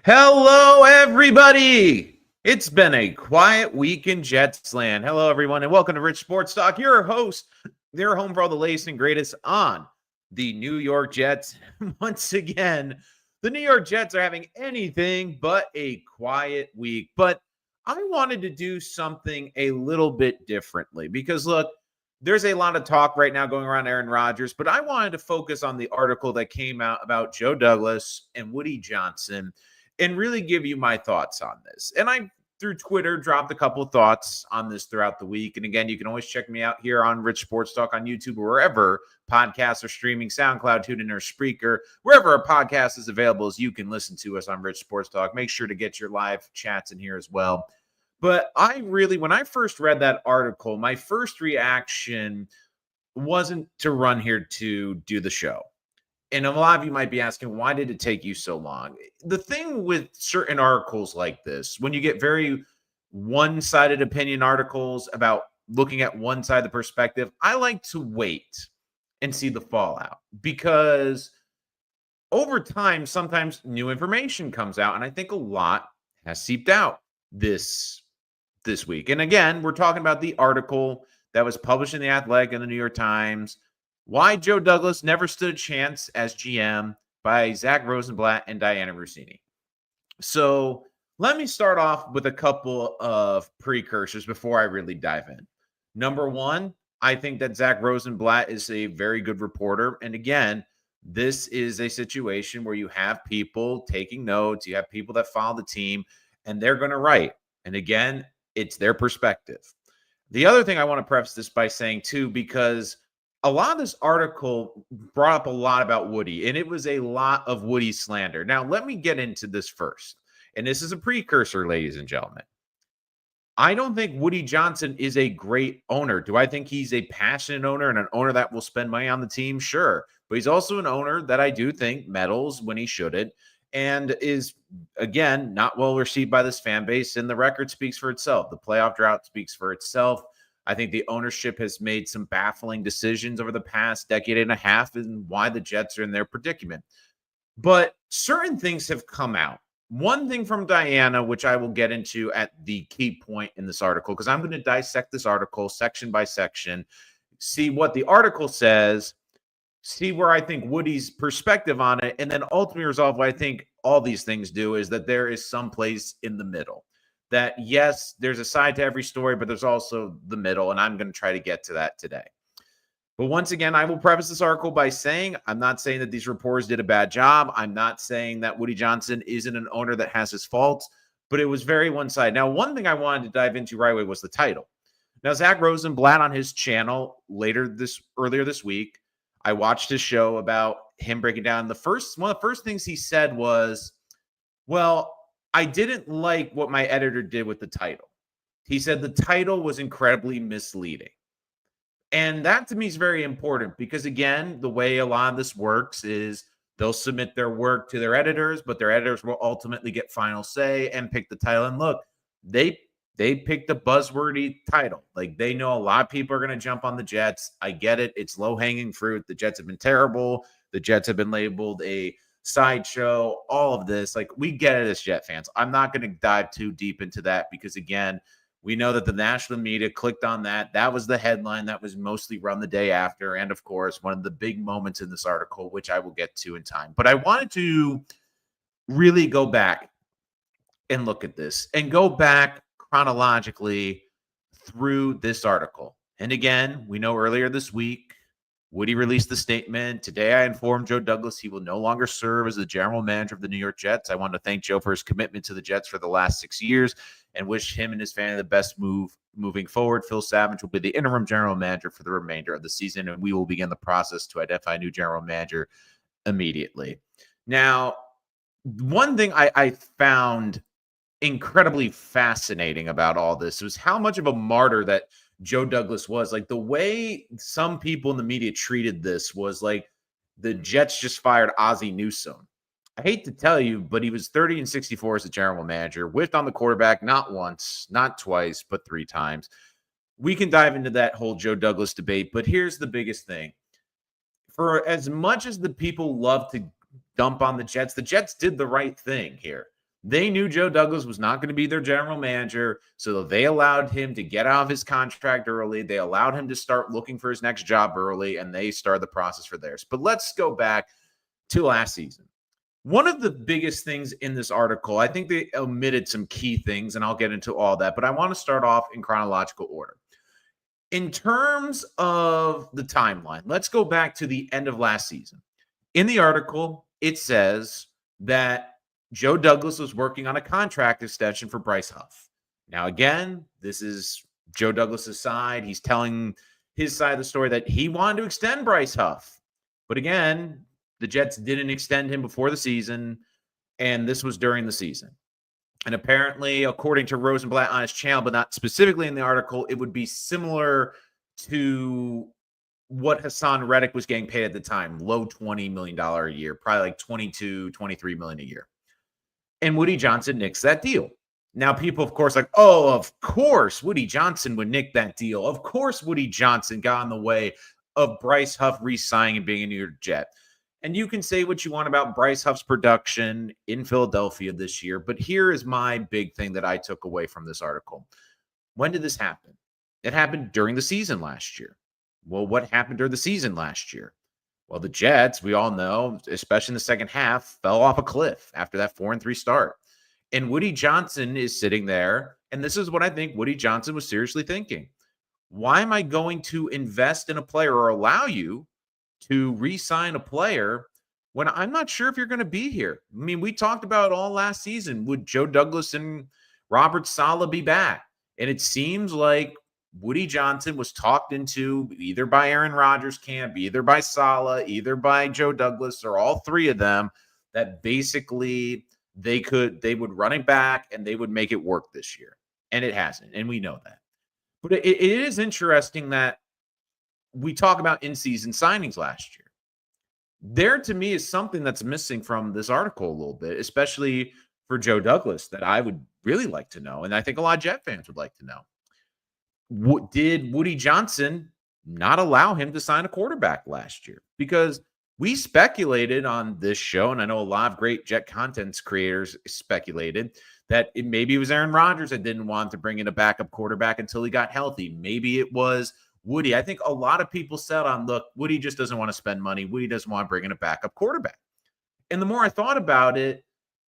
Hello, everybody. It's been a quiet week in Jets land. Hello, everyone, and welcome to Rich Sports Talk. Your host, their home for all the latest and greatest on the New York Jets. Once again, the New York Jets are having anything but a quiet week. But I wanted to do something a little bit differently because, look, there's a lot of talk right now going around Aaron Rodgers, but I wanted to focus on the article that came out about Joe Douglas and Woody Johnson and really give you my thoughts on this. And I, through Twitter, dropped a couple of thoughts on this throughout the week. And again, you can always check me out here on Rich Sports Talk on YouTube or wherever podcasts are streaming, SoundCloud, TuneIn, or Spreaker. Wherever a podcast is available, as you can listen to us on Rich Sports Talk. Make sure to get your live chats in here as well. But when I first read that article, my first reaction wasn't to run here to do the show. And a lot of you might be asking, why did it take you so long? The thing with certain articles like this, when you get very one-sided opinion articles about looking at one side of the perspective, I like to wait and see the fallout because over time, sometimes new information comes out. And I think a lot has seeped out this week. And again, we're talking about the article that was published in The Athletic and the New York Times, Why Joe Douglas Never Stood a Chance as GM by Zach Rosenblatt and Diana Rossini. So let me start off with a couple of precursors before I really dive in. Number one, I think that Zach Rosenblatt is a very good reporter. And again, this is a situation where you have people taking notes, you have people that follow the team, and they're going to write. And again, it's their perspective. The other thing I want to preface this by saying too, because a lot of this article brought up a lot about Woody, and it was a lot of Woody slander. Now, let me get into this first. And this is a precursor, ladies and gentlemen. I don't think Woody Johnson is a great owner. Do I think he's a passionate owner and an owner that will spend money on the team? Sure. But he's also an owner that I do think meddles when he shouldn't and is, again, not well received by this fan base. And the record speaks for itself. The playoff drought speaks for itself. I think the ownership has made some baffling decisions over the past decade and a half and why the Jets are in their predicament. But certain things have come out. One thing from Diana, which I will get into at the key point in this article, because I'm going to dissect this article section by section, see what the article says, see where I think Woody's perspective on it, and then ultimately resolve what I think all these things do is that there is some place in the middle. That, yes, there's a side to every story, but there's also the middle, and I'm going to try to get to that today. But once again, I will preface this article by saying I'm not saying that these reporters did a bad job. I'm not saying that Woody Johnson isn't an owner that has his faults, but it was very one-sided. Now, one thing I wanted to dive into right away was the title. Now, Zach Rosenblatt on his channel earlier this week, I watched his show about him breaking down. One of the first things he said was, well, I didn't like what my editor did with the title. He said the title was incredibly misleading. And that to me is very important because, again, the way a lot of this works is they'll submit their work to their editors, but their editors will ultimately get final say and pick the title. And look, they picked a buzzwordy title. Like, they know a lot of people are going to jump on the Jets. I get it. It's low-hanging fruit. The Jets have been terrible. The Jets have been labeled a sideshow, all of this. Like, we get it as Jet fans. I'm not going to dive too deep into that because, again, we know that the national media clicked on that. That was the headline that was mostly run the day after. And, of course, one of the big moments in this article, which I will get to in time. But I wanted to really go back and look at this and go back chronologically through this article. And again, we know earlier this week, Woody released the statement. Today, I informed Joe Douglas he will no longer serve as the general manager of the New York Jets. I want to thank Joe for his commitment to the Jets for the last 6 years and wish him and his family the best moving forward. Phil Savage will be the interim general manager for the remainder of the season, and we will begin the process to identify a new general manager immediately. Now, one thing I found incredibly fascinating about all this was how much of a martyr that Joe Douglas was. Like, the way some people in the media treated this was like the Jets just fired Ozzie Newsome. I hate to tell you, but he was 30-64 as a general manager, whiffed on the quarterback not once, not twice, but 3 times. We can dive into that whole Joe Douglas debate, but here's the biggest thing. For as much as the people love to dump on the Jets. The Jets did the right thing here. They knew Joe Douglas was not going to be their general manager, so they allowed him to get out of his contract early. They allowed him to start looking for his next job early, and they started the process for theirs. But let's go back to last season. One of the biggest things in this article, I think they omitted some key things, and I'll get into all that, but I want to start off in chronological order. In terms of the timeline, let's go back to the end of last season. In the article, it says that Joe Douglas was working on a contract extension for Bryce Huff. Now, again, this is Joe Douglas's side. He's telling his side of the story that he wanted to extend Bryce Huff. But again, the Jets didn't extend him before the season, and this was during the season. And apparently, according to Rosenblatt on his channel, but not specifically in the article, it would be similar to what Haason Reddick was getting paid at the time, low $20 million a year, probably like $22, $23 million a year. And Woody Johnson nicks that deal. Now, people, of course, like, oh, of course, Woody Johnson would nick that deal. Of course, Woody Johnson got in the way of Bryce Huff re-signing and being a New York Jet. And you can say what you want about Bryce Huff's production in Philadelphia this year, but here is my big thing that I took away from this article. When did this happen? It happened during the season last year. Well, what happened during the season last year? Well, the Jets, we all know, especially in the second half, fell off a cliff after that 4-3 start. And Woody Johnson is sitting there, and this is what I think Woody Johnson was seriously thinking. Why am I going to invest in a player or allow you to re-sign a player when I'm not sure if you're going to be here? I mean, we talked about all last season. Would Joe Douglas and Robert Saleh be back? And it seems like Woody Johnson was talked into either by Aaron Rodgers' camp, either by Saleh, either by Joe Douglas, or all three of them, that basically they would run it back and they would make it work this year. And it hasn't. And we know that. But it is interesting that we talk about in-season signings last year. There, to me, is something that's missing from this article a little bit, especially for Joe Douglas, that I would really like to know, and I think a lot of Jet fans would like to know. Did Woody Johnson not allow him to sign a quarterback last year? Because we speculated on this show, and I know a lot of great Jet content creators speculated that maybe it was Aaron Rodgers that didn't want to bring in a backup quarterback until he got healthy. Maybe it was Woody. I think a lot of people said look, Woody just doesn't want to spend money. Woody doesn't want to bring in a backup quarterback. And the more I thought about it,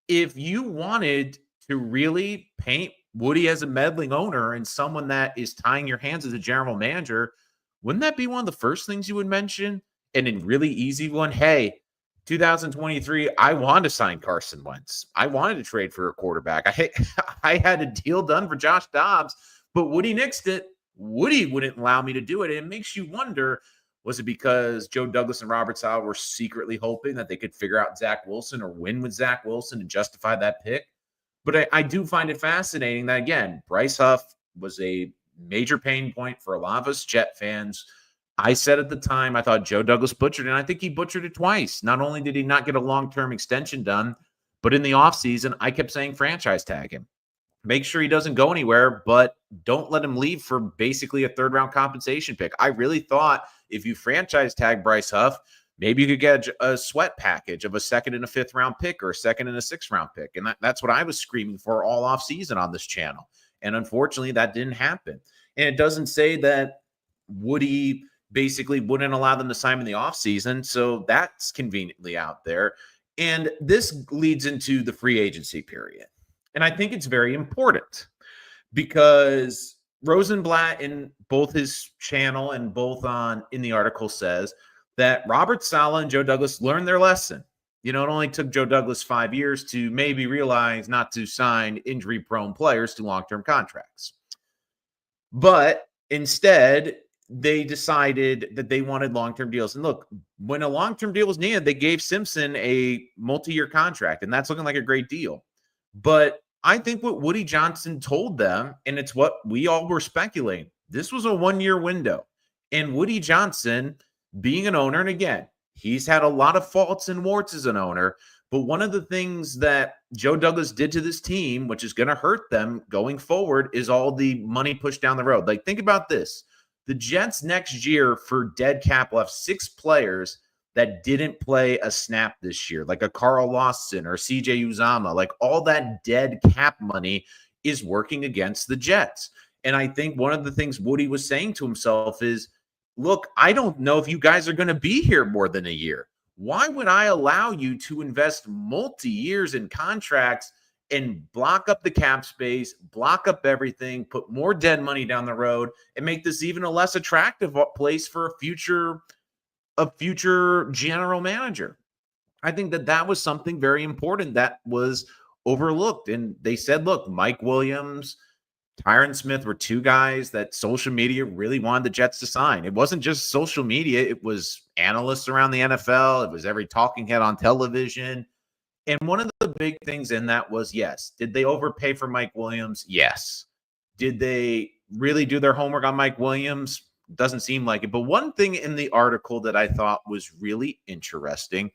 if you wanted to really paint Woody as a meddling owner and someone that is tying your hands as a general manager, wouldn't that be one of the first things you would mention? And in really easy one, hey, 2023, I wanted to sign Carson Wentz. I wanted to trade for a quarterback. I had a deal done for Josh Dobbs, but Woody nixed it. Woody wouldn't allow me to do it. And it makes you wonder, was it because Joe Douglas and Robert Saleh were secretly hoping that they could figure out Zach Wilson or win with Zach Wilson and justify that pick? But I do find it fascinating that, again, Bryce Huff was a major pain point for a lot of us Jet fans. I said at the time, I thought Joe Douglas butchered it, and I think he butchered it twice. Not only did he not get a long-term extension done, but in the offseason, I kept saying franchise tag him. Make sure he doesn't go anywhere, but don't let him leave for basically a third-round compensation pick. I really thought if you franchise tag Bryce Huff, maybe you could get a sweat package of a second and a fifth-round pick or a second and a sixth-round pick. And that's what I was screaming for all offseason on this channel. And unfortunately, that didn't happen. And it doesn't say that Woody basically wouldn't allow them to sign in the offseason. So that's conveniently out there. And this leads into the free agency period. And I think it's very important because Rosenblatt in both his channel and both in the article says that Robert Saleh and Joe Douglas learned their lesson. You know, it only took Joe Douglas 5 years to maybe realize not to sign injury-prone players to long-term contracts. But instead, they decided that they wanted long-term deals. And look, when a long-term deal was needed, they gave Simpson a multi-year contract, and that's looking like a great deal. But I think what Woody Johnson told them, and it's what we all were speculating, this was a one-year window. And Woody Johnson, being an owner, and again, he's had a lot of faults and warts as an owner, but one of the things that Joe Douglas did to this team, which is going to hurt them going forward, is all the money pushed down the road. Like, think about this. The Jets next year for dead cap will have 6 players that didn't play a snap this year, like a Carl Lawson or CJ Uzama. Like all that dead cap money is working against the Jets. And I think one of the things Woody was saying to himself is, look, I don't know if you guys are going to be here more than a year. Why would I allow you to invest multi-years in contracts and block up the cap space, block up everything, put more dead money down the road, and make this even a less attractive place for a future general manager? I think that was something very important that was overlooked. And they said, look, Mike Williams, Tyron Smith were two guys that social media really wanted the Jets to sign. It wasn't just social media. It was analysts around the NFL. It was every talking head on television. And one of the big things in that was, yes, did they overpay for Mike Williams? Yes. Did they really do their homework on Mike Williams? Doesn't seem like it. But one thing in the article that I thought was really interesting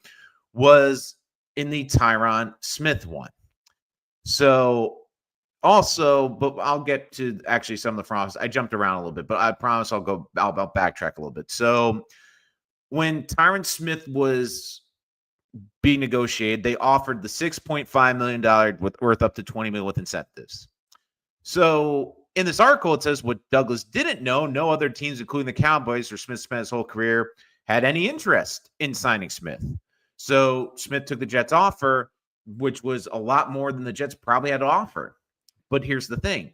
was in the Tyron Smith one. So also, but I'll get to actually some of the front office. I jumped around a little bit, but I promise I'll backtrack a little bit. So when Tyron Smith was being negotiated, they offered the $6.5 million worth up to $20 million with incentives. So in this article, it says what Douglas didn't know, no other teams, including the Cowboys, where Smith spent his whole career, had any interest in signing Smith. So Smith took the Jets' offer, which was a lot more than the Jets probably had to offer. But here's the thing.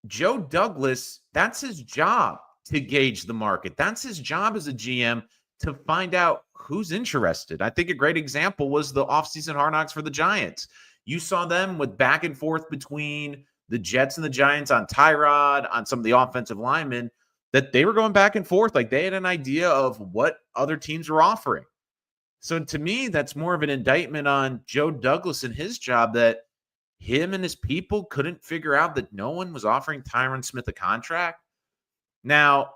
Joe Douglas, that's his job to gauge the market. That's his job as a GM to find out who's interested. I think a great example was the offseason Hard Knocks for the Giants. You saw them with back and forth between the Jets and the Giants on Tyrod, on some of the offensive linemen, that they were going back and forth. Like they had an idea of what other teams were offering. So to me, that's more of an indictment on Joe Douglas and his job, that him and his people couldn't figure out that no one was offering Tyron Smith a contract. Now,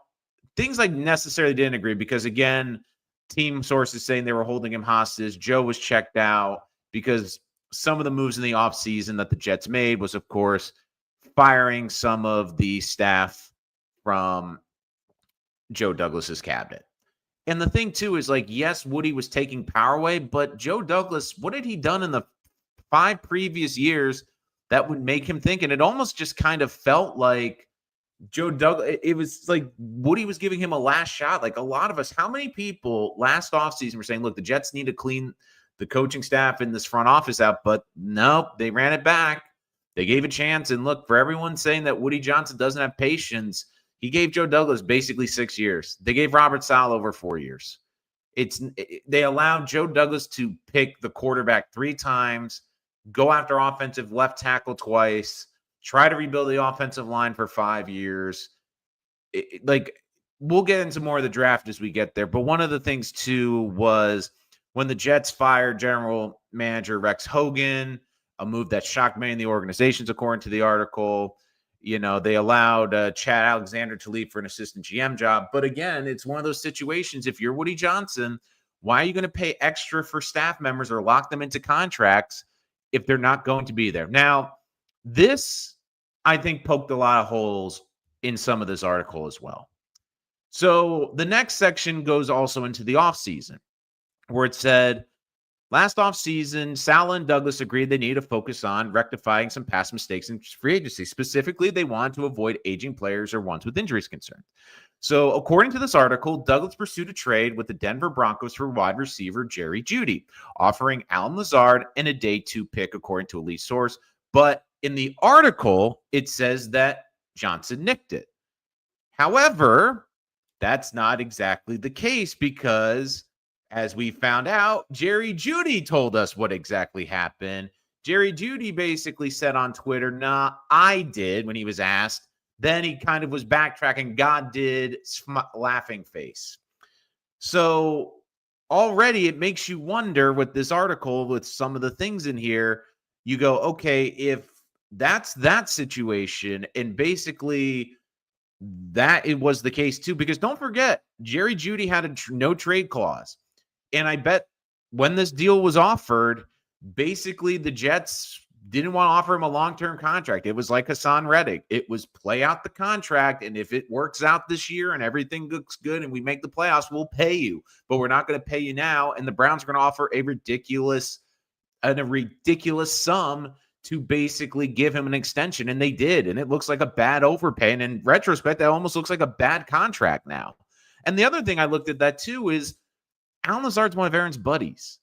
things like necessarily didn't agree because, again, team sources saying they were holding him hostage. Joe was checked out because some of the moves in the offseason that the Jets made was, of course, firing some of the staff from Joe Douglas's cabinet. And the thing, too, is like, yes, Woody was taking power away, but Joe Douglas, what had he done in the 5 previous years that would make him think? And it almost just kind of felt like Joe Douglas, it was like Woody was giving him a last shot. Like a lot of us, how many people last offseason were saying, look, the Jets need to clean the coaching staff in this front office out, but no, they ran it back. They gave a chance. And look, for everyone saying that Woody Johnson doesn't have patience, he gave Joe Douglas basically 6 years. They gave Robert Saleh over 4 years. They allowed Joe Douglas to pick the quarterback 3 times, go after offensive left tackle twice, try to rebuild the offensive line for 5 years. Like, we'll get into more of the draft as we get there. But one of the things, too, was when the Jets fired general manager Rex Hogan, a move that shocked many in the organizations, according to the article. You know, they allowed Chad Alexander to leave for an assistant GM job. But again, it's one of those situations. If you're Woody Johnson, why are you going to pay extra for staff members or lock them into contracts if they're not going to be there? Now, this, I think, poked a lot of holes in some of this article as well. So the next section goes also into the offseason, where it said, last offseason, Saleh and Douglas agreed they needed to focus on rectifying some past mistakes in free agency. Specifically, they wanted to avoid aging players or ones with injuries concerns. So according to this article, Douglas pursued a trade with the Denver Broncos for wide receiver Jerry Jeudy, offering Allen Lazard and a day 2 pick, according to a lead source. But in the article, it says that Johnson nicked it. However, that's not exactly the case because, as we found out, Jerry Jeudy told us what exactly happened. Jerry Jeudy basically said on Twitter, nah, I did, when he was asked. Then he kind of was backtracking. God did, laughing face. So already it makes you wonder with this article, with some of the things in here, you go, okay, if that's that situation, and basically that it was the case too, because don't forget, Jerry Jeudy had a no trade clause. And I bet when this deal was offered, basically the Jets didn't want to offer him a long-term contract. It was like Haason Reddick. It was play out the contract, and if it works out this year and everything looks good and we make the playoffs, we'll pay you. But we're not going to pay you now, and the Browns are going to offer a ridiculous sum to basically give him an extension, and they did. And it looks like a bad overpay. And in retrospect, that almost looks like a bad contract now. And the other thing I looked at that too is Allen Lazard's one of Aaron's buddies.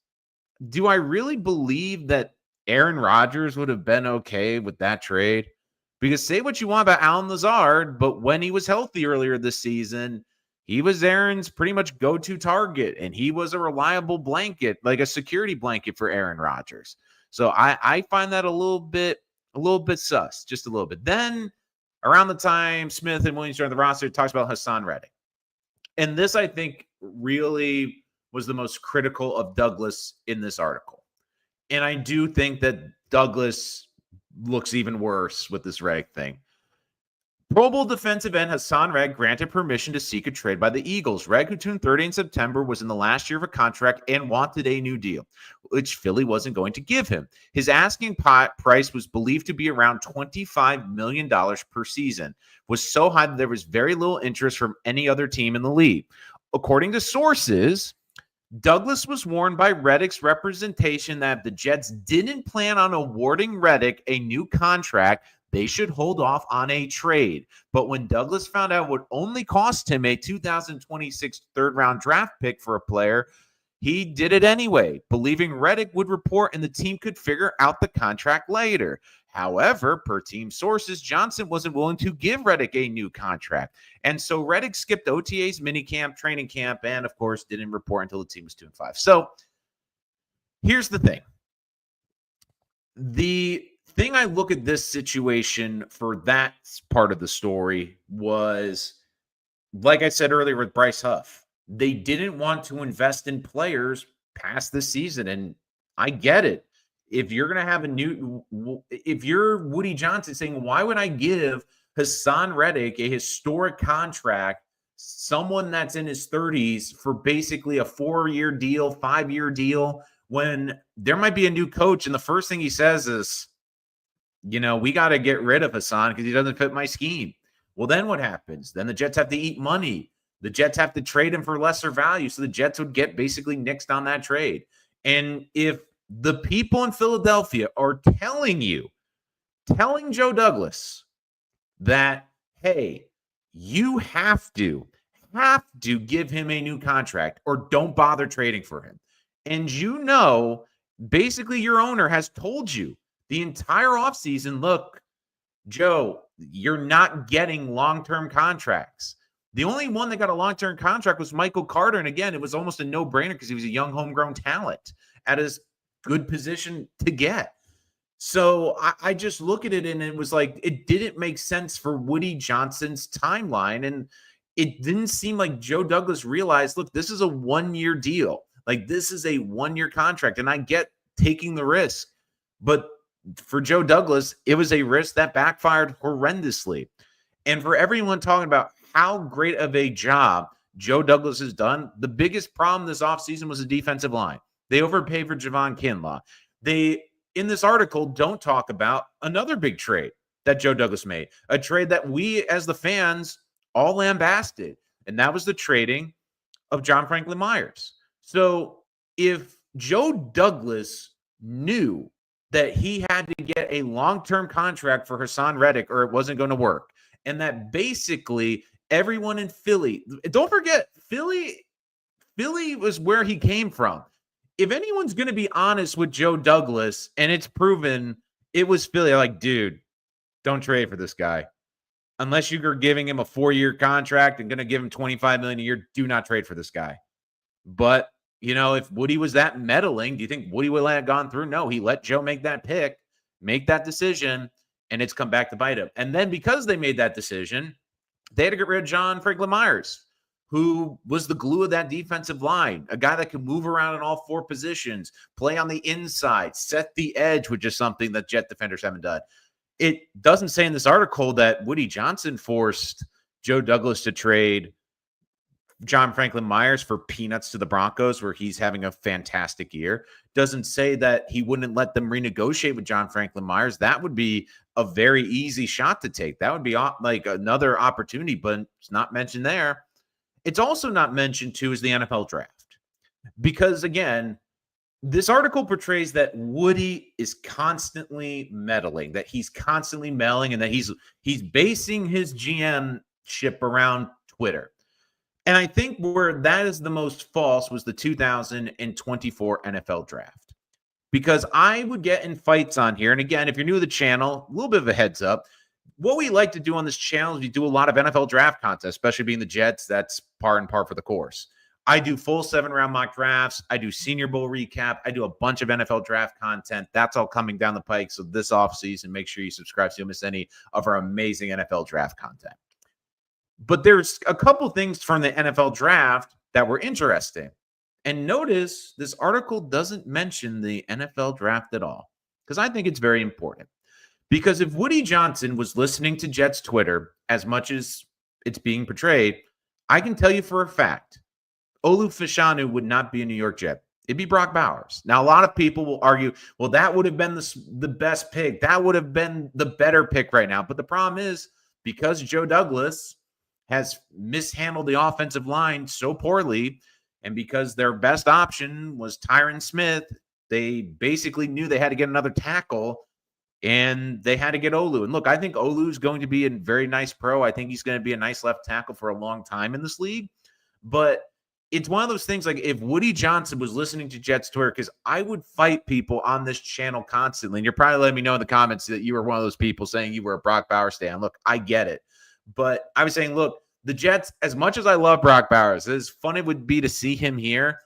Do I really believe that Aaron Rodgers would have been okay with that trade? Because say what you want about Allen Lazard, but when he was healthy earlier this season, he was Aaron's pretty much go-to target, and he was a reliable blanket, like a security blanket for Aaron Rodgers. So I find that a little bit sus, just a little bit. Then around the time Smith and Williams joined the roster, it talks about Haason Reddick. And this, I think, really was the most critical of Douglas in this article. And I do think that Douglas looks even worse with this Reddick thing. Pro Bowl defensive end Haason Reddick granted permission to seek a trade by the Eagles. Reddick, who turned 30 in September, was in the last year of a contract and wanted a new deal, which Philly wasn't going to give him. His asking price was believed to be around $25 million per season, was so high that there was very little interest from any other team in the league. According to sources, Douglas was warned by Reddick's representation that if the Jets didn't plan on awarding Reddick a new contract, they should hold off on a trade. But when Douglas found out it would only cost him a 2026 third-round draft pick for a player, he did it anyway, believing Reddick would report and the team could figure out the contract later. However, per team sources, Johnson wasn't willing to give Reddick a new contract. And so Reddick skipped OTA's minicamp, training camp, and of course didn't report until the team was 2-5. So here's the thing. The thing I look at this situation for that part of the story was, like I said earlier with Bryce Huff, they didn't want to invest in players past this season. And I get it. If you're going to have if you're Woody Johnson saying, why would I give Haason Reddick a historic contract, someone that's in his 30s, for basically a 4-year deal, 5-year deal, when there might be a new coach and the first thing he says is, we got to get rid of Haason because he doesn't fit my scheme. Well, then what happens? Then the Jets have to eat money. The Jets have to trade him for lesser value. So the Jets would get basically nixed on that trade. And if the people in Philadelphia are telling Joe Douglas that, hey, you have to give him a new contract or don't bother trading for him. And basically your owner has told you the entire offseason, look, Joe, you're not getting long-term contracts. The only one that got a long-term contract was Michael Carter. And again, it was almost a no-brainer because he was a young homegrown talent at his good position to get. So I just look at it and it was like, it didn't make sense for Woody Johnson's timeline. And it didn't seem like Joe Douglas realized, look, this is a 1-year deal. Like, this is a 1-year contract. And I get taking the risk. But for Joe Douglas, it was a risk that backfired horrendously. And for everyone talking about how great of a job Joe Douglas has done, the biggest problem this offseason was the defensive line. They overpaid for Javon Kinlaw. They, in this article, don't talk about another big trade that Joe Douglas made, a trade that we as the fans all lambasted, and that was the trading of John Franklin Myers. So if Joe Douglas knew that he had to get a long-term contract for Haason Reddick or it wasn't going to work, and that basically everyone in Philly, don't forget, Philly was where he came from. If anyone's going to be honest with Joe Douglas, and it's proven it was Philly, like, dude, don't trade for this guy. Unless you're giving him a 4-year contract and going to give him $25 million a year, do not trade for this guy. But, if Woody was that meddling, do you think Woody would have gone through? No, he let Joe make that pick, make that decision, and it's come back to bite him. And then because they made that decision, they had to get rid of John Franklin Myers, who was the glue of that defensive line, a guy that could move around in all 4 positions, play on the inside, set the edge, which is something that Jet defenders haven't done. It doesn't say in this article that Woody Johnson forced Joe Douglas to trade John Franklin Myers for peanuts to the Broncos, where he's having a fantastic year. Doesn't say that he wouldn't let them renegotiate with John Franklin Myers. That would be a very easy shot to take. That would be like another opportunity, but it's not mentioned there. It's also not mentioned, too, is the NFL draft. Because, again, this article portrays that Woody is constantly meddling, that he's constantly mailing, and that he's basing his GM ship around Twitter. And I think where that is the most false was the 2024 NFL draft. Because I would get in fights on here. And again, if you're new to the channel, a little bit of a heads up. What we like to do on this channel is we do a lot of NFL draft content, especially being the Jets. That's par and par for the course. I do full 7-round mock drafts. I do Senior Bowl recap. I do a bunch of NFL draft content. That's all coming down the pike. So this offseason, make sure you subscribe so you don't miss any of our amazing NFL draft content. But there's a couple things from the NFL draft that were interesting. And notice this article doesn't mention the NFL draft at all, because I think it's very important. Because if Woody Johnson was listening to Jets Twitter as much as it's being portrayed, I can tell you for a fact, Olu Fashanu would not be a New York Jet. It'd be Brock Bowers. Now, a lot of people will argue, well, that would have been the best pick. That would have been the better pick right now. But the problem is, because Joe Douglas has mishandled the offensive line so poorly, and because their best option was Tyron Smith, they basically knew they had to get another tackle, and they had to get Olu. And look, I think Olu's going to be a very nice pro. I think he's going to be a nice left tackle for a long time in this league. But it's one of those things, like if Woody Johnson was listening to Jets Twitter, because I would fight people on this channel constantly, and you're probably letting me know in the comments that you were one of those people saying you were a Brock Bowers fan. Look, I get it. But I was saying, look, the Jets, as much as I love Brock Bowers, as fun it would be to see him here,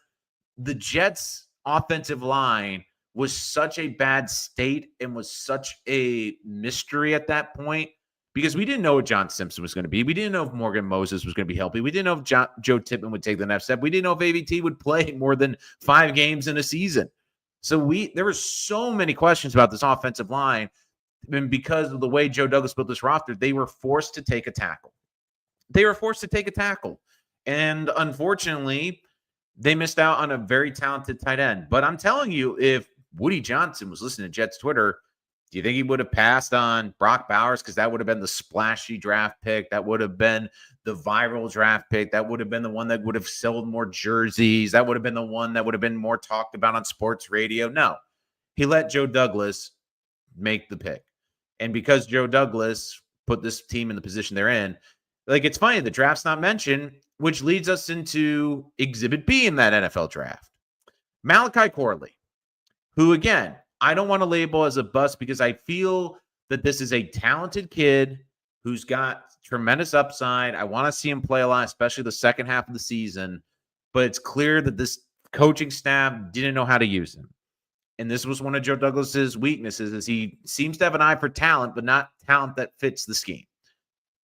the Jets' offensive line was such a bad state and was such a mystery at that point, because we didn't know what John Simpson was going to be. We didn't know if Morgan Moses was going to be healthy. We didn't know if Joe Tippmann would take the next step. We didn't know if AVT would play more than 5 games in a season. So there were so many questions about this offensive line. And because of the way Joe Douglas built this roster, they were forced to take a tackle. And unfortunately, they missed out on a very talented tight end. But I'm telling you, if Woody Johnson was listening to Jets Twitter, do you think he would have passed on Brock Bowers? Because that would have been the splashy draft pick. That would have been the viral draft pick. That would have been the one that would have sold more jerseys. That would have been the one that would have been more talked about on sports radio. No, he let Joe Douglas make the pick. And because Joe Douglas put this team in the position they're in, like, it's funny, the draft's not mentioned, which leads us into Exhibit B in that NFL draft. Malachi Corley, who, again, I don't want to label as a bust, because I feel that this is a talented kid who's got tremendous upside. I want to see him play a lot, especially the second half of the season. But it's clear that this coaching staff didn't know how to use him. And this was one of Joe Douglas's weaknesses, is he seems to have an eye for talent, but not talent that fits the scheme.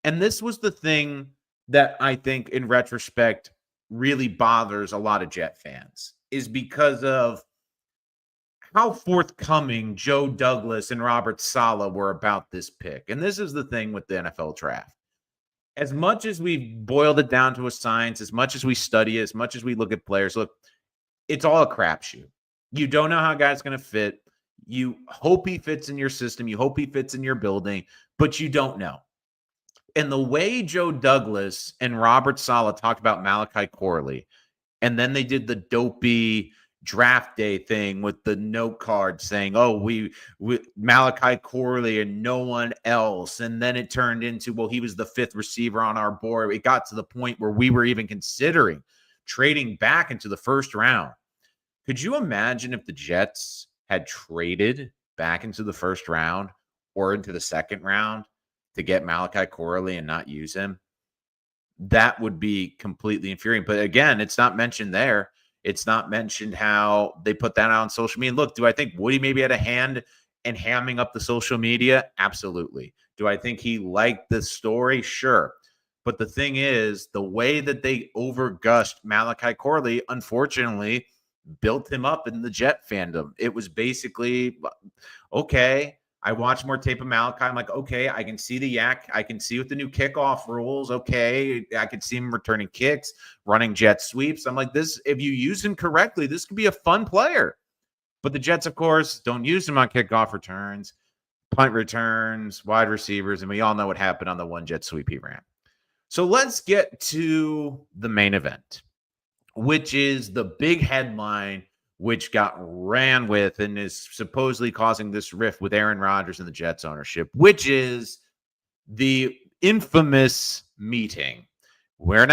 And this was the thing that I think, in retrospect, really bothers a lot of Jet fans, is because of how forthcoming Joe Douglas and Robert Saleh were about this pick. And this is the thing with the NFL draft. As much as we've boiled it down to a science, as much as we study it, as much as we look at players, look, it's all a crapshoot. You don't know how a guy's going to fit. You hope he fits in your system. You hope he fits in your building, but you don't know. And the way Joe Douglas and Robert Saleh talked about Malachi Corley, and then they did the dopey draft day thing with the note card saying, oh, we Malachi Corley and no one else. And then it turned into, well, he was the 5th receiver on our board. It got to the point where we were even considering trading back into the 1st round. Could you imagine if the Jets had traded back into the 1st round or into the 2nd round to get Malachi Corley and not use him? That would be completely infuriating. But again, it's not mentioned there. It's not mentioned how they put that out on social media. Look, do I think Woody maybe had a hand in hamming up the social media? Absolutely. Do I think he liked the story? Sure. But the thing is, the way that they overgushed Malachi Corley, unfortunately, built him up in the Jet fandom. It was basically, okay, I watch more tape of Malachi. I'm like, okay, I can see the yak. I can see with the new kickoff rules. Okay, I can see him returning kicks, running jet sweeps. I'm like, this, if you use him correctly, this could be a fun player. But the Jets, of course, don't use him on kickoff returns, punt returns, wide receivers, and we all know what happened on the one jet sweep he ran. So let's get to the main event, which is the big headline which got ran with and is supposedly causing this rift with Aaron Rodgers and the Jets ownership, which is the infamous meeting where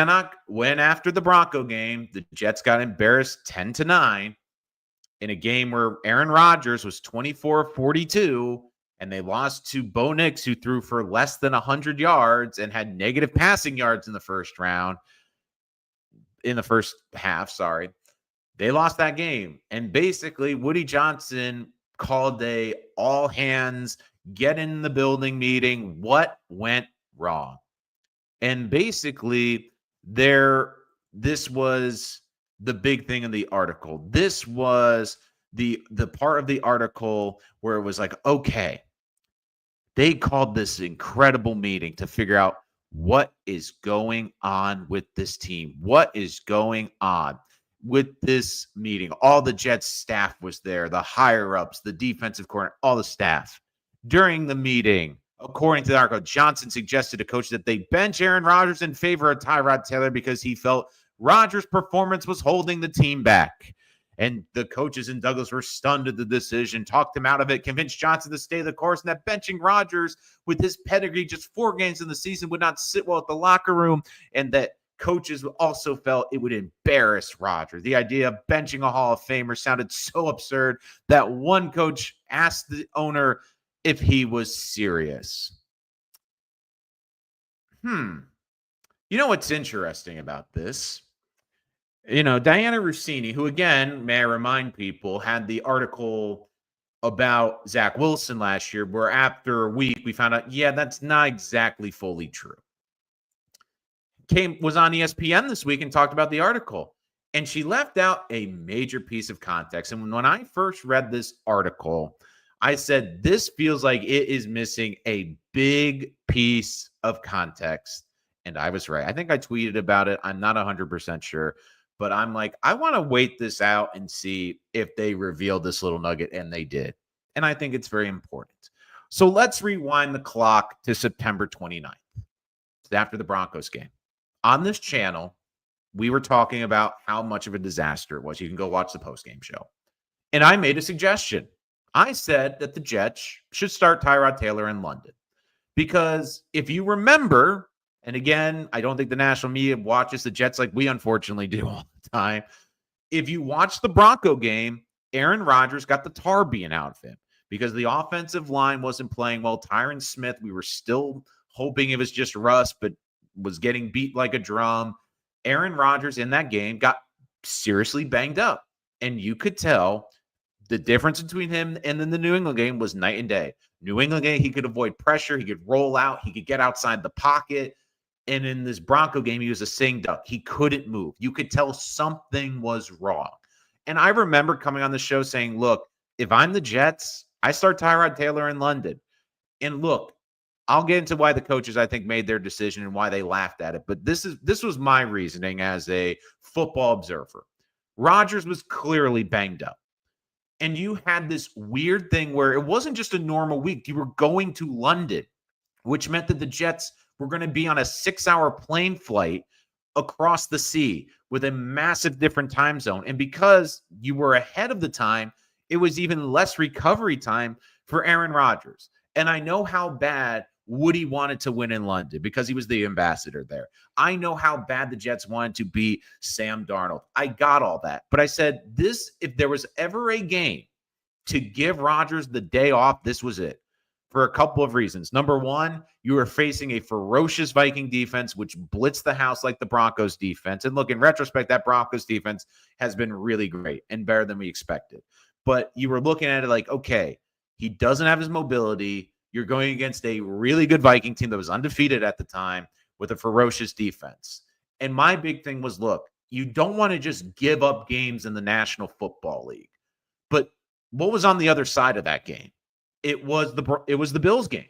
when after the Bronco game, the Jets got embarrassed 10-9 in a game where Aaron Rodgers was 24-42 and they lost to Bo Nix, who threw for less than 100 yards and had negative passing yards in the first half, sorry. They lost that game. And basically, Woody Johnson called a all hands, get in the building meeting. What went wrong? And basically, this was the big thing in the article. This was the part of the article where it was like, okay, they called this incredible meeting to figure out what is going on with this team. What is going on with this meeting? All the Jets staff was there, the higher-ups, the defensive coordinator, all the staff. During the meeting, according to the article, Johnson suggested to coach that they bench Aaron Rodgers in favor of Tyrod Taylor because he felt Rodgers' performance was holding the team back. And the coaches in Douglas were stunned at the decision, talked him out of it, convinced Johnson to stay the course, and that benching Rodgers with his pedigree, just 4 games in the season, would not sit well at the locker room, and that coaches also felt it would embarrass Rodgers. The idea of benching a Hall of Famer sounded so absurd that one coach asked the owner if he was serious. You know what's interesting about this? Diana Rossini, who, again, may I remind people, had the article about Zach Wilson last year, where after a week we found out, yeah, that's not exactly fully true. Was on ESPN this week and talked about the article. And she left out a major piece of context. And when I first read this article, I said, this feels like it is missing a big piece of context. And I was right. I think I tweeted about it. I'm not 100% sure. But I'm like, I want to wait this out and see if they reveal this little nugget, and they did. And I think it's very important. So let's rewind the clock to September 29th, after the Broncos game. On this channel, we were talking about how much of a disaster it was. You can go watch the postgame show. And I made a suggestion. I said that the Jets should start Tyrod Taylor in London. Because if you remember, and again, I don't think the national media watches the Jets like we unfortunately do all the time. If you watch the Bronco game, Aaron Rodgers got the tar being out of him because the offensive line wasn't playing well. Tyron Smith, we were still hoping it was just rust, but was getting beat like a drum. Aaron Rodgers in that game got seriously banged up. And you could tell the difference between him and then the New England game was night and day. New England game, he could avoid pressure. He could roll out. He could get outside the pocket. And in this Bronco game, he was a sitting duck. He couldn't move. You could tell something was wrong. And I remember coming on the show saying, look, if I'm the Jets, I start Tyrod Taylor in London. And look, I'll get into why the coaches, I think, made their decision and why they laughed at it. But this was my reasoning as a football observer. Rodgers was clearly banged up. And you had this weird thing where it wasn't just a normal week. You were going to London, which meant that the Jets were going to be on a 6-hour plane flight across the sea with a massive different time zone. And because you were ahead of the time, it was even less recovery time for Aaron Rodgers. And I know how bad Woody wanted to win in London because he was the ambassador there. I know how bad the Jets wanted to beat Sam Darnold. I got all that. But I said, if there was ever a game to give Rodgers the day off, this was it. For a couple of reasons. Number one, you were facing a ferocious Viking defense, which blitzed the house like the Broncos defense. And look, in retrospect, that Broncos defense has been really great and better than we expected. But you were looking at it like, okay, he doesn't have his mobility. You're going against a really good Viking team that was undefeated at the time with a ferocious defense. And my big thing was, look, you don't want to just give up games in the National Football League. But what was on the other side of that game? it was the Bills game.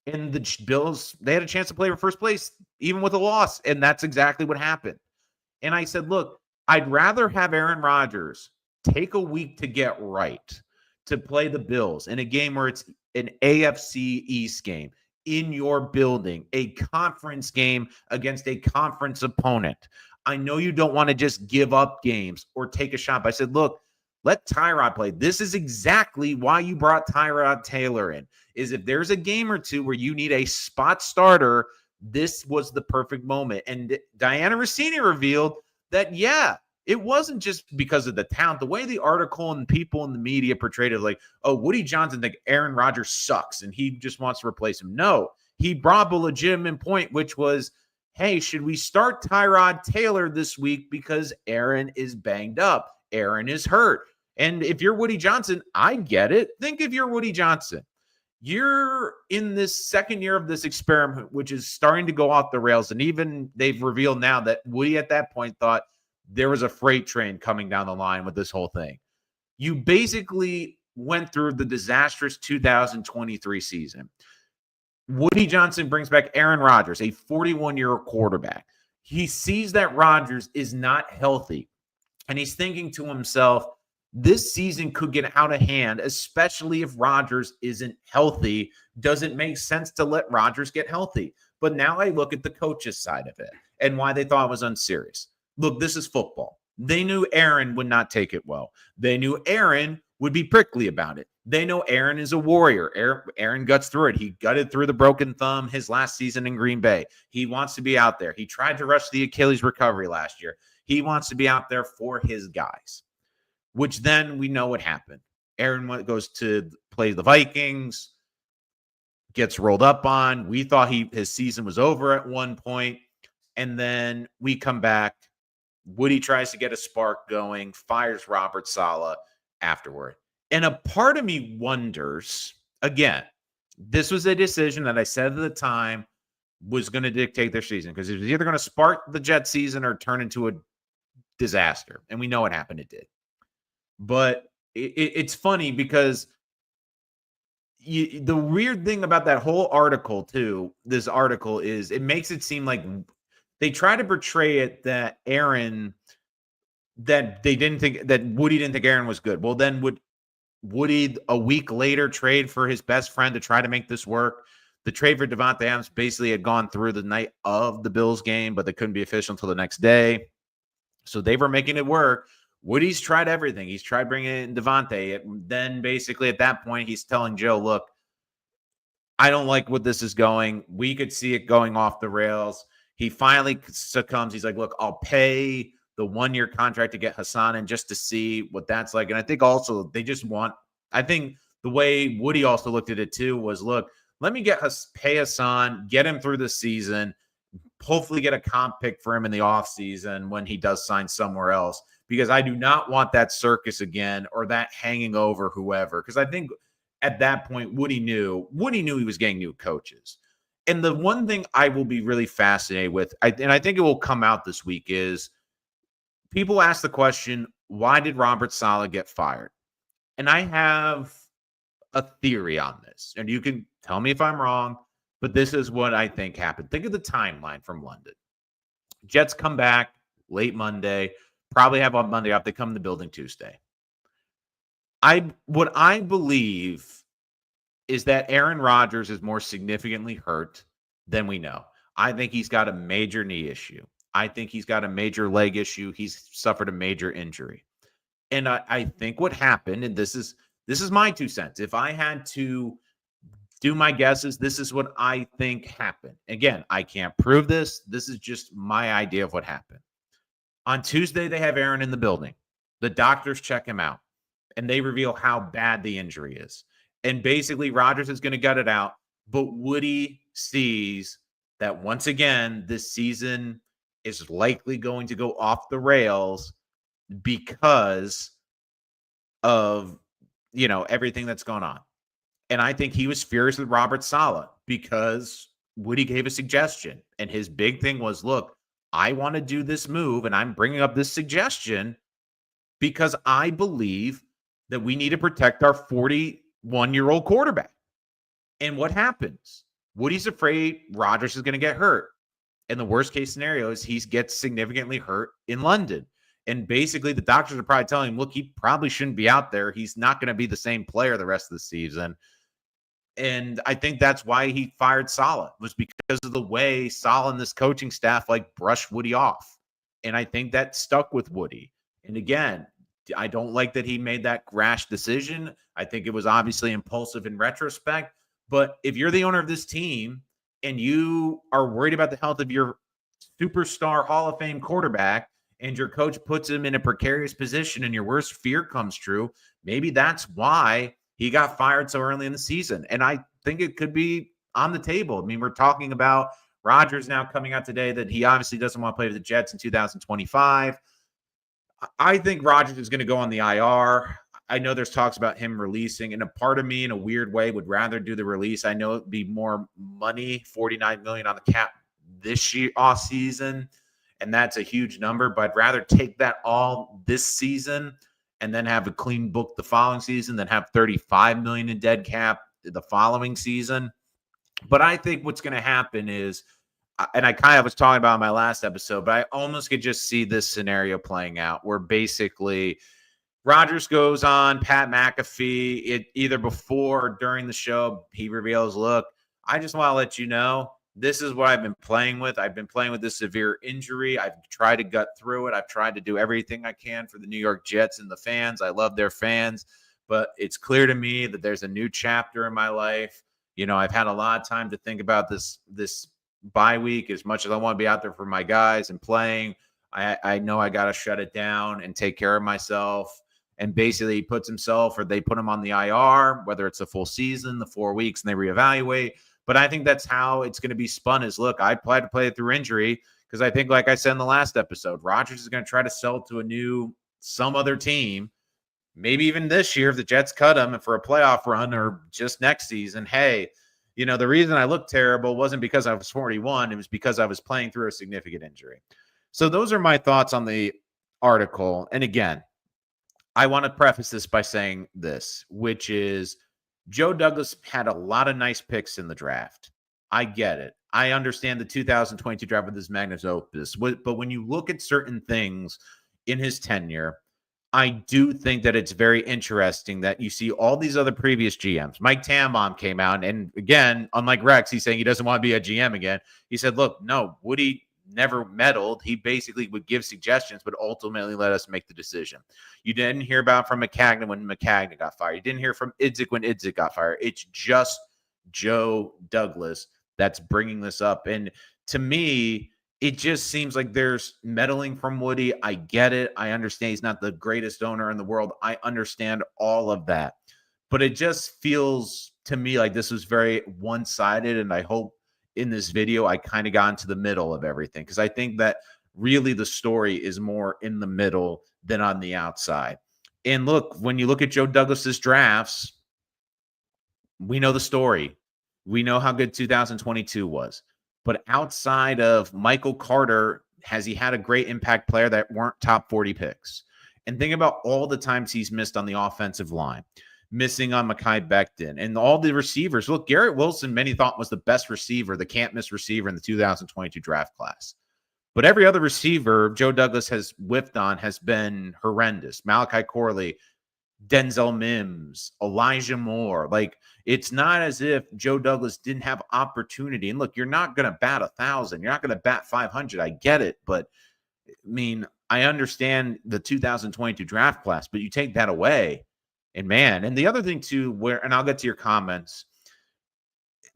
And the Bills, they had a chance to play for first place, even with a loss. And that's exactly what happened. And I said, look, I'd rather have Aaron Rodgers take a week to get right, to play the Bills in a game where it's an AFC East game in your building, a conference game against a conference opponent. I know you don't want to just give up games or take a shot. But I said, look, let Tyrod play. This is exactly why you brought Tyrod Taylor in, is if there's a game or two where you need a spot starter, this was the perfect moment. And Diana Rossini revealed that, yeah, it wasn't just because of the talent. The way the article and people in the media portrayed it, like, oh, Woody Johnson think Aaron Rodgers sucks and he just wants to replace him. No, he brought up a legitimate point, which was, hey, should we start Tyrod Taylor this week because Aaron is banged up? Aaron is hurt. And if you're Woody Johnson, I get it. Think if you're Woody Johnson. You're in this second year of this experiment, which is starting to go off the rails. And even they've revealed now that Woody at that point thought there was a freight train coming down the line with this whole thing. You basically went through the disastrous 2023 season. Woody Johnson brings back Aaron Rodgers, a 41-year-old quarterback. He sees that Rodgers is not healthy, and he's thinking to himself, this season could get out of hand, especially if Rodgers isn't healthy. Does it make sense to let Rodgers get healthy? But now I look at the coach's side of it and why they thought it was unserious. Look, this is football. They knew Aaron would not take it well. They knew Aaron would be prickly about it. They know Aaron is a warrior. Aaron guts through it. He gutted through the broken thumb his last season in Green Bay. He wants to be out there. He tried to rush the Achilles recovery last year. He wants to be out there for his guys, which then we know what happened. Aaron goes to play the Vikings, gets rolled up on. We thought his season was over at one point, and then we come back. Woody tries to get a spark going, fires Robert Saleh afterward. And a part of me wonders, again, this was a decision that I said at the time was going to dictate their season, because it was either going to spark the Jet season or turn into a disaster. And we know what happened. It did. But it's funny because the weird thing about that whole article, too, this article is it makes it seem like they try to portray it that they didn't think that Woody didn't think Aaron was good. Well, then would Woody a week later trade for his best friend to try to make this work? The trade for Davante Adams basically had gone through the night of the Bills game, but they couldn't be official until the next day. So they were making it work. Woody's tried everything. He's tried bringing in Davante. Then basically at that point, he's telling Joe, look, I don't like what this is going. We could see it going off the rails. He finally succumbs. He's like, look, I'll pay the 1-year contract to get Haason in just to see what that's like. And I think also they just I think the way Woody also looked at it too was, look, let me pay Haason, get him through the season, hopefully get a comp pick for him in the offseason when he does sign somewhere else, because I do not want that circus again or that hanging over whoever. Because I think at that point, Woody knew he was getting new coaches. And the one thing I will be really fascinated with, and I think it will come out this week, is people ask the question, why did Robert Saleh get fired? And I have a theory on this, and you can tell me if I'm wrong, but this is what I think happened. Think of the timeline from London. Jets come back late Monday, probably have on Monday off. They come in the building Tuesday. What I believe is that Aaron Rodgers is more significantly hurt than we know. I think he's got a major knee issue. I think he's got a major leg issue. He's suffered a major injury. And I think what happened, and this is my 2 cents. If I had to do my guesses, this is what I think happened. Again, I can't prove this. This is just my idea of what happened. On Tuesday, they have Aaron in the building. The doctors check him out, and they reveal how bad the injury is. And basically, Rodgers is going to gut it out. But Woody sees that once again, this season is likely going to go off the rails because of, everything that's going on. And I think he was furious with Robert Saleh because Woody gave a suggestion. And his big thing was, look, I want to do this move, and I'm bringing up this suggestion because I believe that we need to protect our 41-year-old quarterback. And what happens? Woody's afraid Rodgers is going to get hurt. And the worst case scenario is he gets significantly hurt in London. And basically, the doctors are probably telling him, look, he probably shouldn't be out there. He's not going to be the same player the rest of the season. And I think that's why he fired Saleh, was because of the way Saleh and this coaching staff like brushed Woody off. And I think that stuck with Woody. And again, I don't like that he made that rash decision. I think it was obviously impulsive in retrospect. But if you're the owner of this team and you are worried about the health of your superstar Hall of Fame quarterback and your coach puts him in a precarious position and your worst fear comes true, maybe that's why he got fired so early in the season. And I think it could be on the table. I mean, we're talking about Rodgers now coming out today that he obviously doesn't want to play for the Jets in 2025. I think Rodgers is going to go on the IR. I know there's talks about him releasing, and a part of me in a weird way would rather do the release. I know it'd be more money, $49 million on the cap this year off season, and that's a huge number, but I'd rather take that all this season and then have a clean book the following season than have $35 million in dead cap the following season. But I think what's going to happen is, and I kind of was talking about in my last episode, but I almost could just see this scenario playing out where basically Rodgers goes on Pat McAfee, either before or during the show, he reveals, look, I just want to let you know, this is what I've been playing with. I've been playing with this severe injury. I've tried to gut through it. I've tried to do everything I can for the New York Jets and the fans. I love their fans, but it's clear to me that there's a new chapter in my life. You know, I've had a lot of time to think about this bye week. As much as I want to be out there for my guys and playing, I know I got to shut it down and take care of myself. And basically he puts himself, or they put him on the IR, whether it's a full season, the 4 weeks, and they reevaluate. But I think that's how it's going to be spun is, look, I tried to play it through injury because I think, like I said in the last episode, Rodgers is going to try to sell to some other team, maybe even this year if the Jets cut him for a playoff run or just next season. Hey, you know, the reason I looked terrible wasn't because I was 41. It was because I was playing through a significant injury. So those are my thoughts on the article. And again, I want to preface this by saying this, which is Joe Douglas had a lot of nice picks in the draft. I get it. I understand the 2022 draft with his magnus opus. But when you look at certain things in his tenure, I do think that it's very interesting that you see all these other previous GMs. Mike Tannenbaum came out, and again, unlike Rex, he's saying he doesn't want to be a GM again. He said, look, no, Woody never meddled. He basically would give suggestions, but ultimately let us make the decision. You didn't hear about from Maccagnan when Maccagnan got fired. You didn't hear from Idzik when Idzik got fired. It's just Joe Douglas that's bringing this up. And to me, it just seems like there's meddling from Woody. I get it. I understand he's not the greatest owner in the world. I understand all of that. But it just feels to me like this was very one-sided, and I hope in this video I kind of got into the middle of everything, because I think that really the story is more in the middle than on the outside. And look, when you look at Joe Douglas's drafts, we know the story. We know how good 2022 was. But outside of Michael Carter, has he had a great impact player that weren't top 40 picks? And think about all the times he's missed on the offensive line, missing on Mekhi Becton, and all the receivers. Look, Garrett Wilson, many thought was the best receiver, the can't-miss receiver in the 2022 draft class. But every other receiver Joe Douglas has whiffed on has been horrendous. Malachi Corley, Denzel Mims, Elijah Moore. Like, it's not as if Joe Douglas didn't have opportunity. And look, you're not going to bat 1,000. You're not going to bat 500. I get it. But, I mean, I understand the 2022 draft class, but you take that away. And man, and the other thing too, and I'll get to your comments,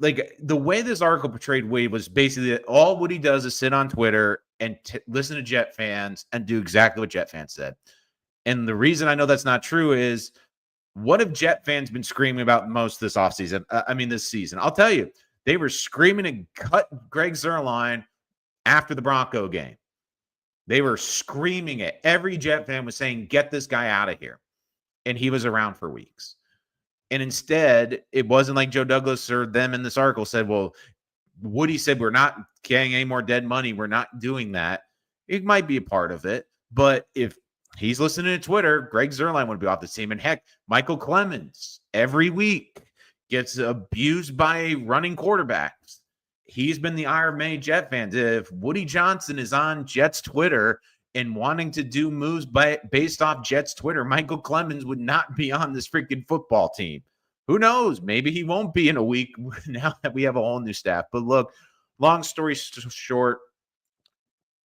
like the way this article portrayed Wade was basically that all Woody does is sit on Twitter and listen to Jet fans and do exactly what Jet fans said. And the reason I know that's not true is, what have Jet fans been screaming about most this offseason? This season. I'll tell you, they were screaming and cut Greg Zuerlein after the Bronco game. They were screaming it. Every Jet fan was saying, get this guy out of here. And he was around for weeks. And instead, it wasn't like Joe Douglas or them in this article said, well, Woody said, we're not getting any more dead money. We're not doing that. It might be a part of it. But if he's listening to Twitter, Greg Zuerlein would be off the team. And heck, Michael Clemens, every week, gets abused by running quarterbacks. He's been the ire of many Jet fans. If Woody Johnson is on Jets Twitter and wanting to do moves based off Jets Twitter, Michael Clemens would not be on this freaking football team. Who knows? Maybe he won't be in a week now that we have a whole new staff. But look, long story short,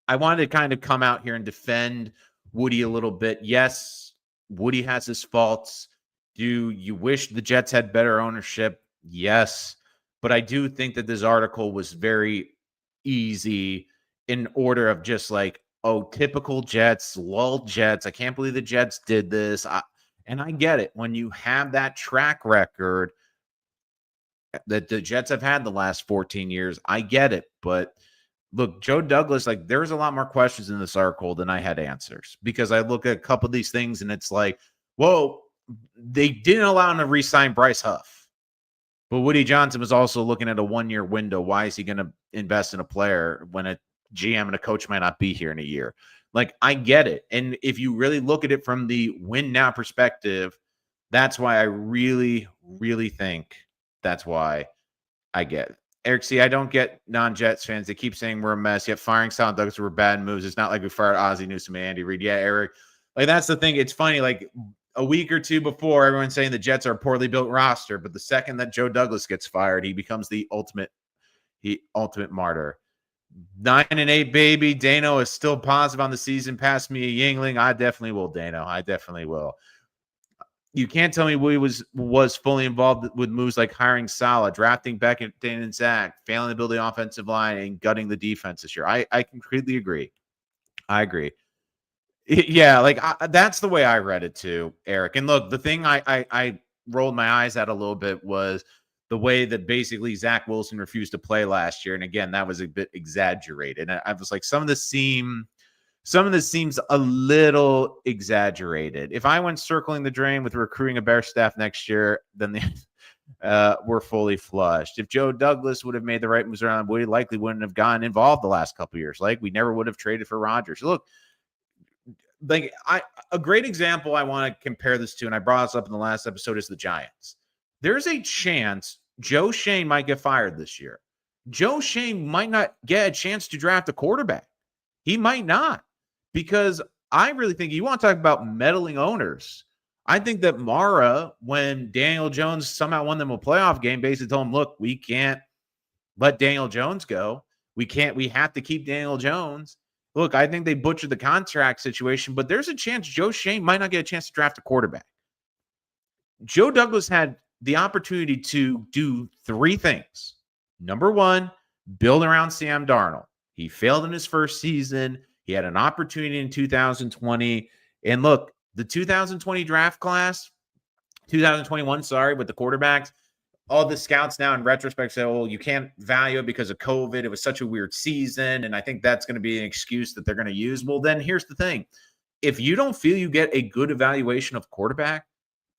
I wanted to kind of come out here and defend Woody a little bit. Yes, Woody has his faults. Do you wish the Jets had better ownership? Yes. But I do think that this article was very easy in order of just like, oh, typical Jets, lull Jets. I can't believe the Jets did this. And I get it. When you have that track record that the Jets have had the last 14 years, I get it. But look, Joe Douglas, like there's a lot more questions in this article than I had answers, because I look at a couple of these things and it's like, whoa, they didn't allow him to re-sign Bryce Huff. But Woody Johnson was also looking at a 1-year window. Why is he going to invest in a player when a GM and a coach might not be here in a year? Like, I get it. And if you really look at it from the win now perspective, that's why I really, really think that's why I get it. Eric C., I don't get non-Jets fans. They keep saying we're a mess, yet firing Silent Douglas were bad moves. It's not like we fired Ozzie Newsome and Andy Reid. Yeah, Eric. Like, that's the thing. It's funny. Like, a week or two before, everyone's saying the Jets are a poorly built roster, but the second that Joe Douglas gets fired, he becomes the ultimate martyr. 9-8, baby. Dano is still positive on the season. Pass me a Yingling. I definitely will, Dano. I definitely will. You can't tell me Woody was fully involved with moves like hiring Salah, drafting Beckett and Zach, failing to build the offensive line, and gutting the defense this year. I completely agree. I agree. Yeah, like that's the way I read it too, Eric. And look, the thing I rolled my eyes at a little bit was the way that basically Zach Wilson refused to play last year. And again, that was a bit exaggerated. And I was like, some of this seems a little exaggerated. If I went circling the drain with recruiting a better staff next year, then we're fully flushed. If Joe Douglas would have made the right moves around, we likely wouldn't have gotten involved the last couple of years. Like, we never would have traded for Rodgers. Look, like a great example I want to compare this to, and I brought this up in the last episode, is the Giants. There's a chance Joe Schoen might get fired this year. Joe Schoen might not get a chance to draft a quarterback. He might not, because I really think you want to talk about meddling owners. I think that Mara, when Daniel Jones somehow won them a playoff game, basically told him, look, we can't let Daniel Jones go. We have to keep Daniel Jones. Look, I think they butchered the contract situation, but there's a chance Joe Schoen might not get a chance to draft a quarterback. Joe Douglas had the opportunity to do three things. Number one, build around Sam Darnold. He failed in his first season. He had an opportunity in 2020. And look, the 2020 draft class, 2021, with the quarterbacks, all the scouts now in retrospect say, oh, you can't value it because of COVID. It was such a weird season. And I think that's going to be an excuse that they're going to use. Well, then here's the thing. If you don't feel you get a good evaluation of quarterback,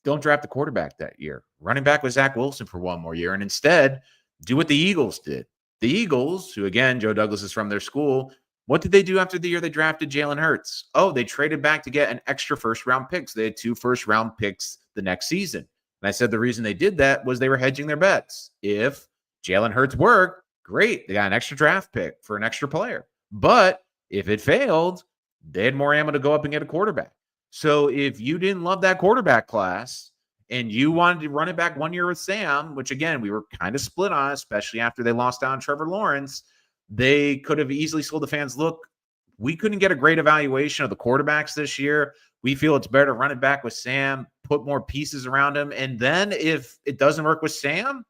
don't draft the quarterback that year. Running back with Zach Wilson for one more year. And instead, do what the Eagles did. The Eagles, who again, Joe Douglas is from their school, what did they do after the year they drafted Jalen Hurts? Oh, they traded back to get an extra first-round picks. They had 2 first-round picks the next season. And I said the reason they did that was they were hedging their bets. If Jalen Hurts worked, great. They got an extra draft pick for an extra player. But if it failed, they had more ammo to go up and get a quarterback. So if you didn't love that quarterback class and you wanted to run it back 1 year with Sam, which again, we were kind of split on, especially after they lost out on Trevor Lawrence, they could have easily told the fans, look, we couldn't get a great evaluation of the quarterbacks this year. We feel it's better to run it back with Sam, put more pieces around him. And then if it doesn't work with Sam,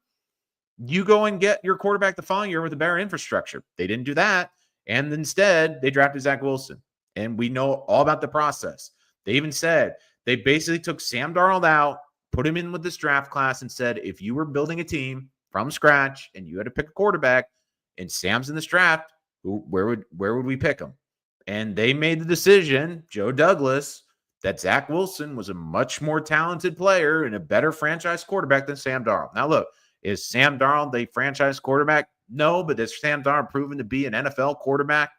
you go and get your quarterback the following year with a better infrastructure. They didn't do that. And instead, they drafted Zach Wilson. And we know all about the process. They even said they basically took Sam Darnold out, put him in with this draft class, and said, if you were building a team from scratch and you had to pick a quarterback and Sam's in this draft, where would we pick him? And they made the decision, Joe Douglas, that Zach Wilson was a much more talented player and a better franchise quarterback than Sam Darnold. Now, look, is Sam Darnold a franchise quarterback? No, but is Sam Darnold proven to be an NFL quarterback?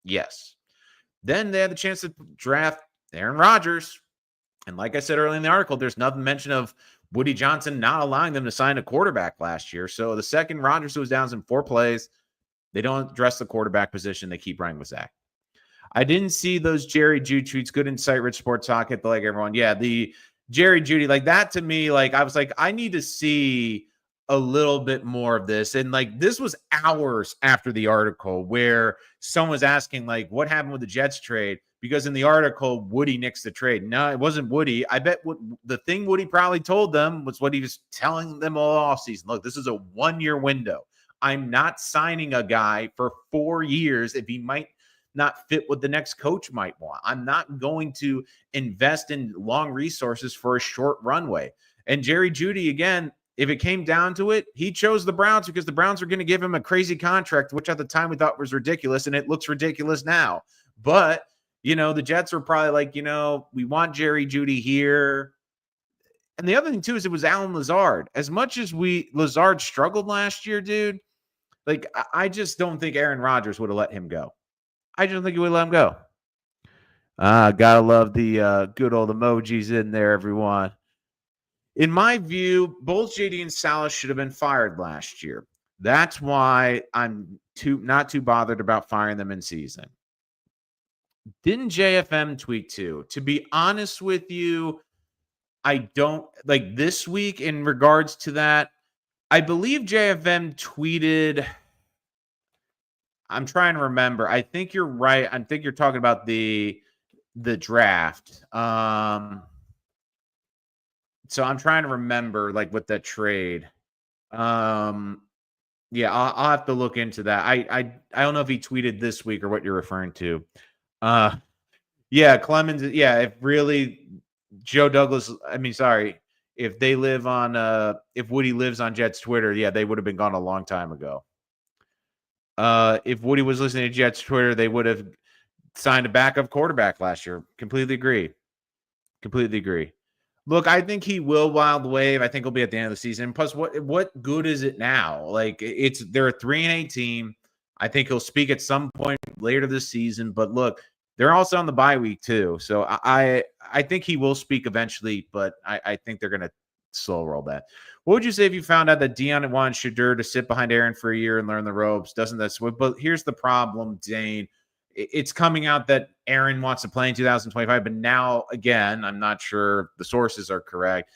Yes. Then they had the chance to draft Aaron Rodgers. And like I said earlier in the article, there's nothing mention of Woody Johnson not allowing them to sign a quarterback last year. So the second Rodgers goes down in 4 plays, they don't address the quarterback position. They keep running with Zach. I didn't see those Jerry Judy tweets. Good insight, Rich Sports Talk. Hit the leg, everyone. Yeah, the Jerry Judy, like that to me, like I was like, I need to see a little bit more of this. And like this was hours after the article where someone was asking, like, what happened with the Jets trade? Because in the article, Woody nixed the trade. No, it wasn't Woody. I bet the thing Woody probably told them was what he was telling them all offseason. Look, this is a 1-year window. I'm not signing a guy for 4 years if he might not fit what the next coach might want. I'm not going to invest in long resources for a short runway. And Jerry Judy, again, if it came down to it, he chose the Browns because the Browns were going to give him a crazy contract, which at the time we thought was ridiculous, and it looks ridiculous now. But, the Jets are probably like, we want Jerry Judy here. And the other thing, too, is it was Alan Lazard. As much as Lazard struggled last year, dude, like, I just don't think Aaron Rodgers would have let him go. I just don't think he would let him go. Gotta love the good old emojis in there, everyone. In my view, both JD and Salas should have been fired last year. That's why I'm not too bothered about firing them in season. Didn't JFM tweet too? To be honest with you, I don't like this week in regards to that. I believe JFM tweeted. I'm trying to remember. I think you're right. I think you're talking about the draft. So I'm trying to remember like with that trade. Yeah, I'll have to look into that. I don't know if he tweeted this week or what you're referring to. Yeah, Clemens. Yeah, if really Joe Douglas. If they live on if Woody lives on Jets Twitter, yeah, they would have been gone a long time ago. If Woody was listening to Jets Twitter, they would have signed a backup quarterback last year. Completely agree. Look, I think he will wild wave. I think he'll be at the end of the season. Plus, what good is it now? Like they're a 3-8 team. I think he'll speak at some point later this season. But look, they're also on the bye week too. So I think he will speak eventually, but I think they're gonna slow roll that. What would you say if you found out that Deion wanted Shedeur to sit behind Aaron for a year and learn the ropes? Doesn't that swim? But here's the problem, Dane. It's coming out that Aaron wants to play in 2025, but now, again, I'm not sure the sources are correct.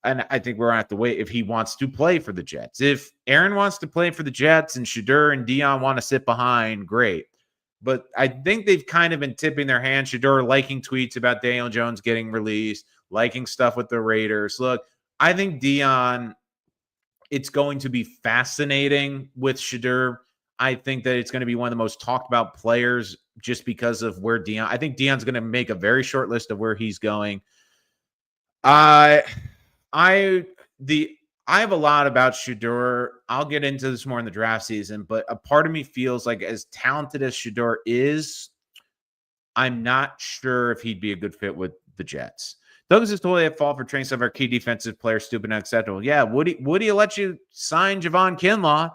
And I think we're going to have to wait if he wants to play for the Jets. If Aaron wants to play for the Jets and Shedeur and Deion want to sit behind, great. But I think they've kind of been tipping their hand. Shedeur liking tweets about Daniel Jones getting released, liking stuff with the Raiders. Look, I think Deion, it's going to be fascinating with Shedeur. I think that it's going to be one of the most talked about players just because of where Deion. I think Deion's going to make a very short list of where he's going. I have a lot about Shedeur. I'll get into this more in the draft season, but a part of me feels like as talented as Shedeur is, I'm not sure if he'd be a good fit with the Jets. Douglas is totally at fault for trading some of our key defensive players. Stupid and unacceptable. Yeah, Woody will let you sign Javon Kinlaw.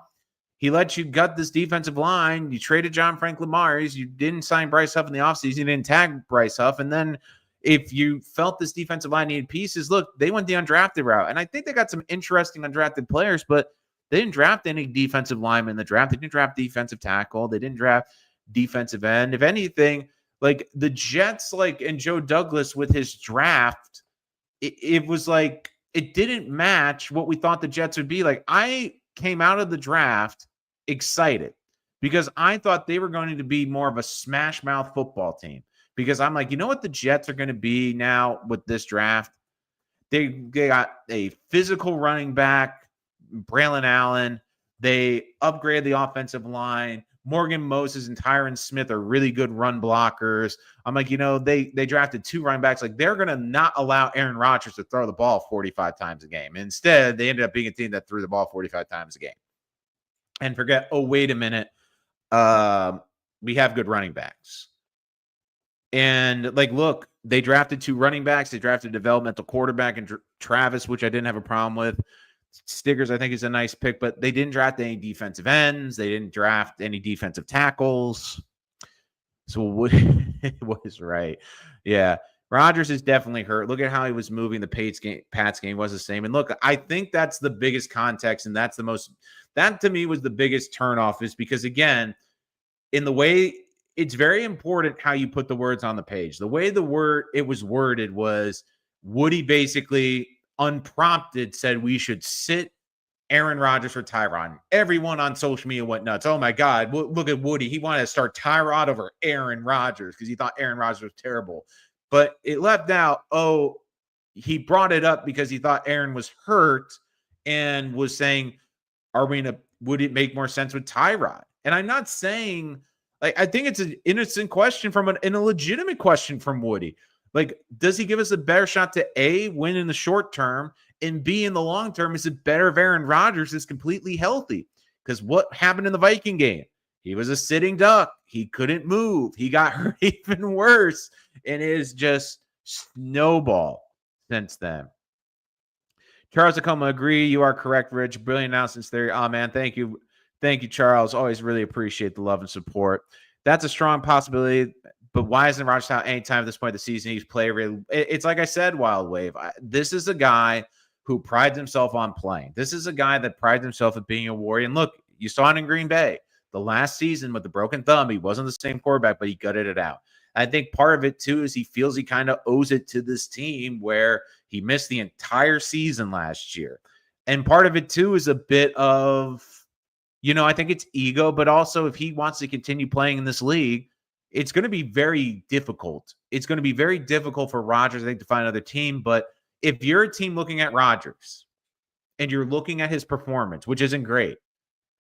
He let you gut this defensive line. You traded John Franklin Myers. You didn't sign Bryce Huff in the offseason. You didn't tag Bryce Huff. And then if you felt this defensive line needed pieces, look, they went the undrafted route. And I think they got some interesting undrafted players, but they didn't draft any defensive linemen in the draft. They didn't draft defensive tackle. They didn't draft defensive end. If anything, like the Jets, like, and Joe Douglas with his draft, it was like it didn't match what we thought the Jets would be. Like I came out of the draft excited because I thought they were going to be more of a smash mouth football team. Because I'm like, you know what the Jets are going to be now with this draft? They got a physical running back, Braylon Allen. They upgraded the offensive line. Morgan Moses and Tyron Smith are really good run blockers. I'm like, they drafted 2 running backs. Like, they're going to not allow Aaron Rodgers to throw the ball 45 times a game. Instead, they ended up being a team that threw the ball 45 times a game. And forget, oh, wait a minute. We have good running backs. And, like, look, they drafted 2 running backs. They drafted a developmental quarterback in Travis, which I didn't have a problem with. Stiggers, I think, is a nice pick, but they didn't draft any defensive ends. They didn't draft any defensive tackles. So what was right. Yeah. Rodgers is definitely hurt. Look at how he was moving. The Pats game was the same. And look, I think that's the biggest context, and that to me was the biggest turnoff, is because, again, in the way it's very important how you put the words on the page. The way it was worded was Woody basically unprompted said we should sit Aaron Rodgers for Tyrod. Everyone on social media went nuts. Oh my God, look at Woody. He wanted to start Tyrod over Aaron Rodgers because he thought Aaron Rodgers was terrible. But it left out, he brought it up because he thought Aaron was hurt and was saying, would it make more sense with Tyrod? And I'm not saying, like, I think it's an innocent question and a legitimate question from Woody. Like, does he give us a better shot to A, win in the short term, and B, in the long term, is it better if Aaron Rodgers is completely healthy? Because what happened in the Viking game? He was a sitting duck. He couldn't move. He got hurt even worse, and it is just snowball since then. Charles Acoma, agree. You are correct, Rich. Brilliant announcements there. Oh, man, thank you. Thank you, Charles. Always really appreciate the love and support. That's a strong possibility, but why isn't Rodgers out anytime at this point of the season? He's playing. It's like I said, Wild Wave. This is a guy who prides himself on playing. This is a guy that prides himself at being a warrior. And look, you saw it in Green Bay. The last season with the broken thumb, he wasn't the same quarterback, but he gutted it out. I think part of it, too, is he feels he kind of owes it to this team where he missed the entire season last year. And part of it, too, is a bit of, I think it's ego, but also if he wants to continue playing in this league, it's going to be very difficult. It's going to be very difficult for Rodgers, I think, to find another team. But if you're a team looking at Rodgers and you're looking at his performance, which isn't great,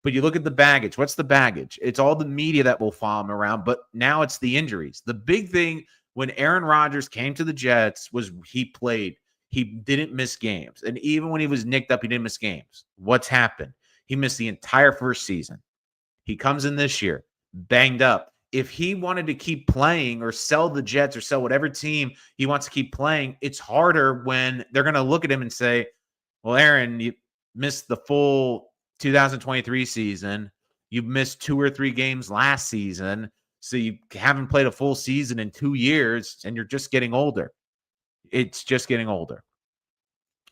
but you look at the baggage. What's the baggage? It's all the media that will follow him around, but now it's the injuries. The big thing when Aaron Rodgers came to the Jets was he played. He didn't miss games. And even when he was nicked up, he didn't miss games. What's happened? He missed the entire first season. He comes in this year, banged up. If he wanted to keep playing or sell the Jets or sell whatever team he wants to keep playing, it's harder when they're going to look at him and say, well, Aaron, you missed the full 2023 season. You missed 2 or 3 games last season. So you haven't played a full season in 2 years and you're just getting older. It's just getting older.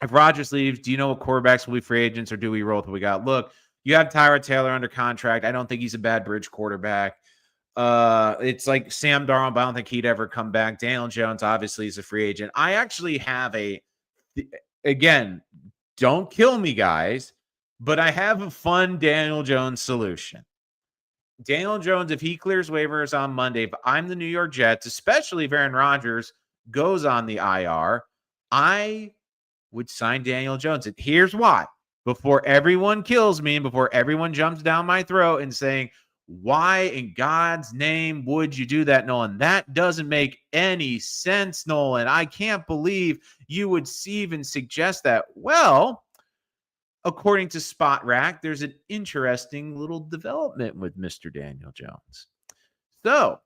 If Rodgers leaves, do you know what quarterbacks will be free agents or do we roll with what we got? Look, you have Tyrod Taylor under contract. I don't think he's a bad bridge quarterback. It's like Sam Darnold, but I don't think he'd ever come back. Daniel Jones obviously is a free agent. I actually have again, don't kill me, guys, but I have a fun Daniel Jones solution. Daniel Jones, if he clears waivers on Monday, if I'm the New York Jets, especially if Aaron Rodgers goes on the IR, I would sign Daniel Jones. And here's why. Before everyone kills me and before everyone jumps down my throat and saying, why in God's name would you do that, Nolan? That doesn't make any sense, Nolan. I can't believe you would even suggest that. Well, according to Spot Rack, there's an interesting little development with Mr. Daniel Jones. So,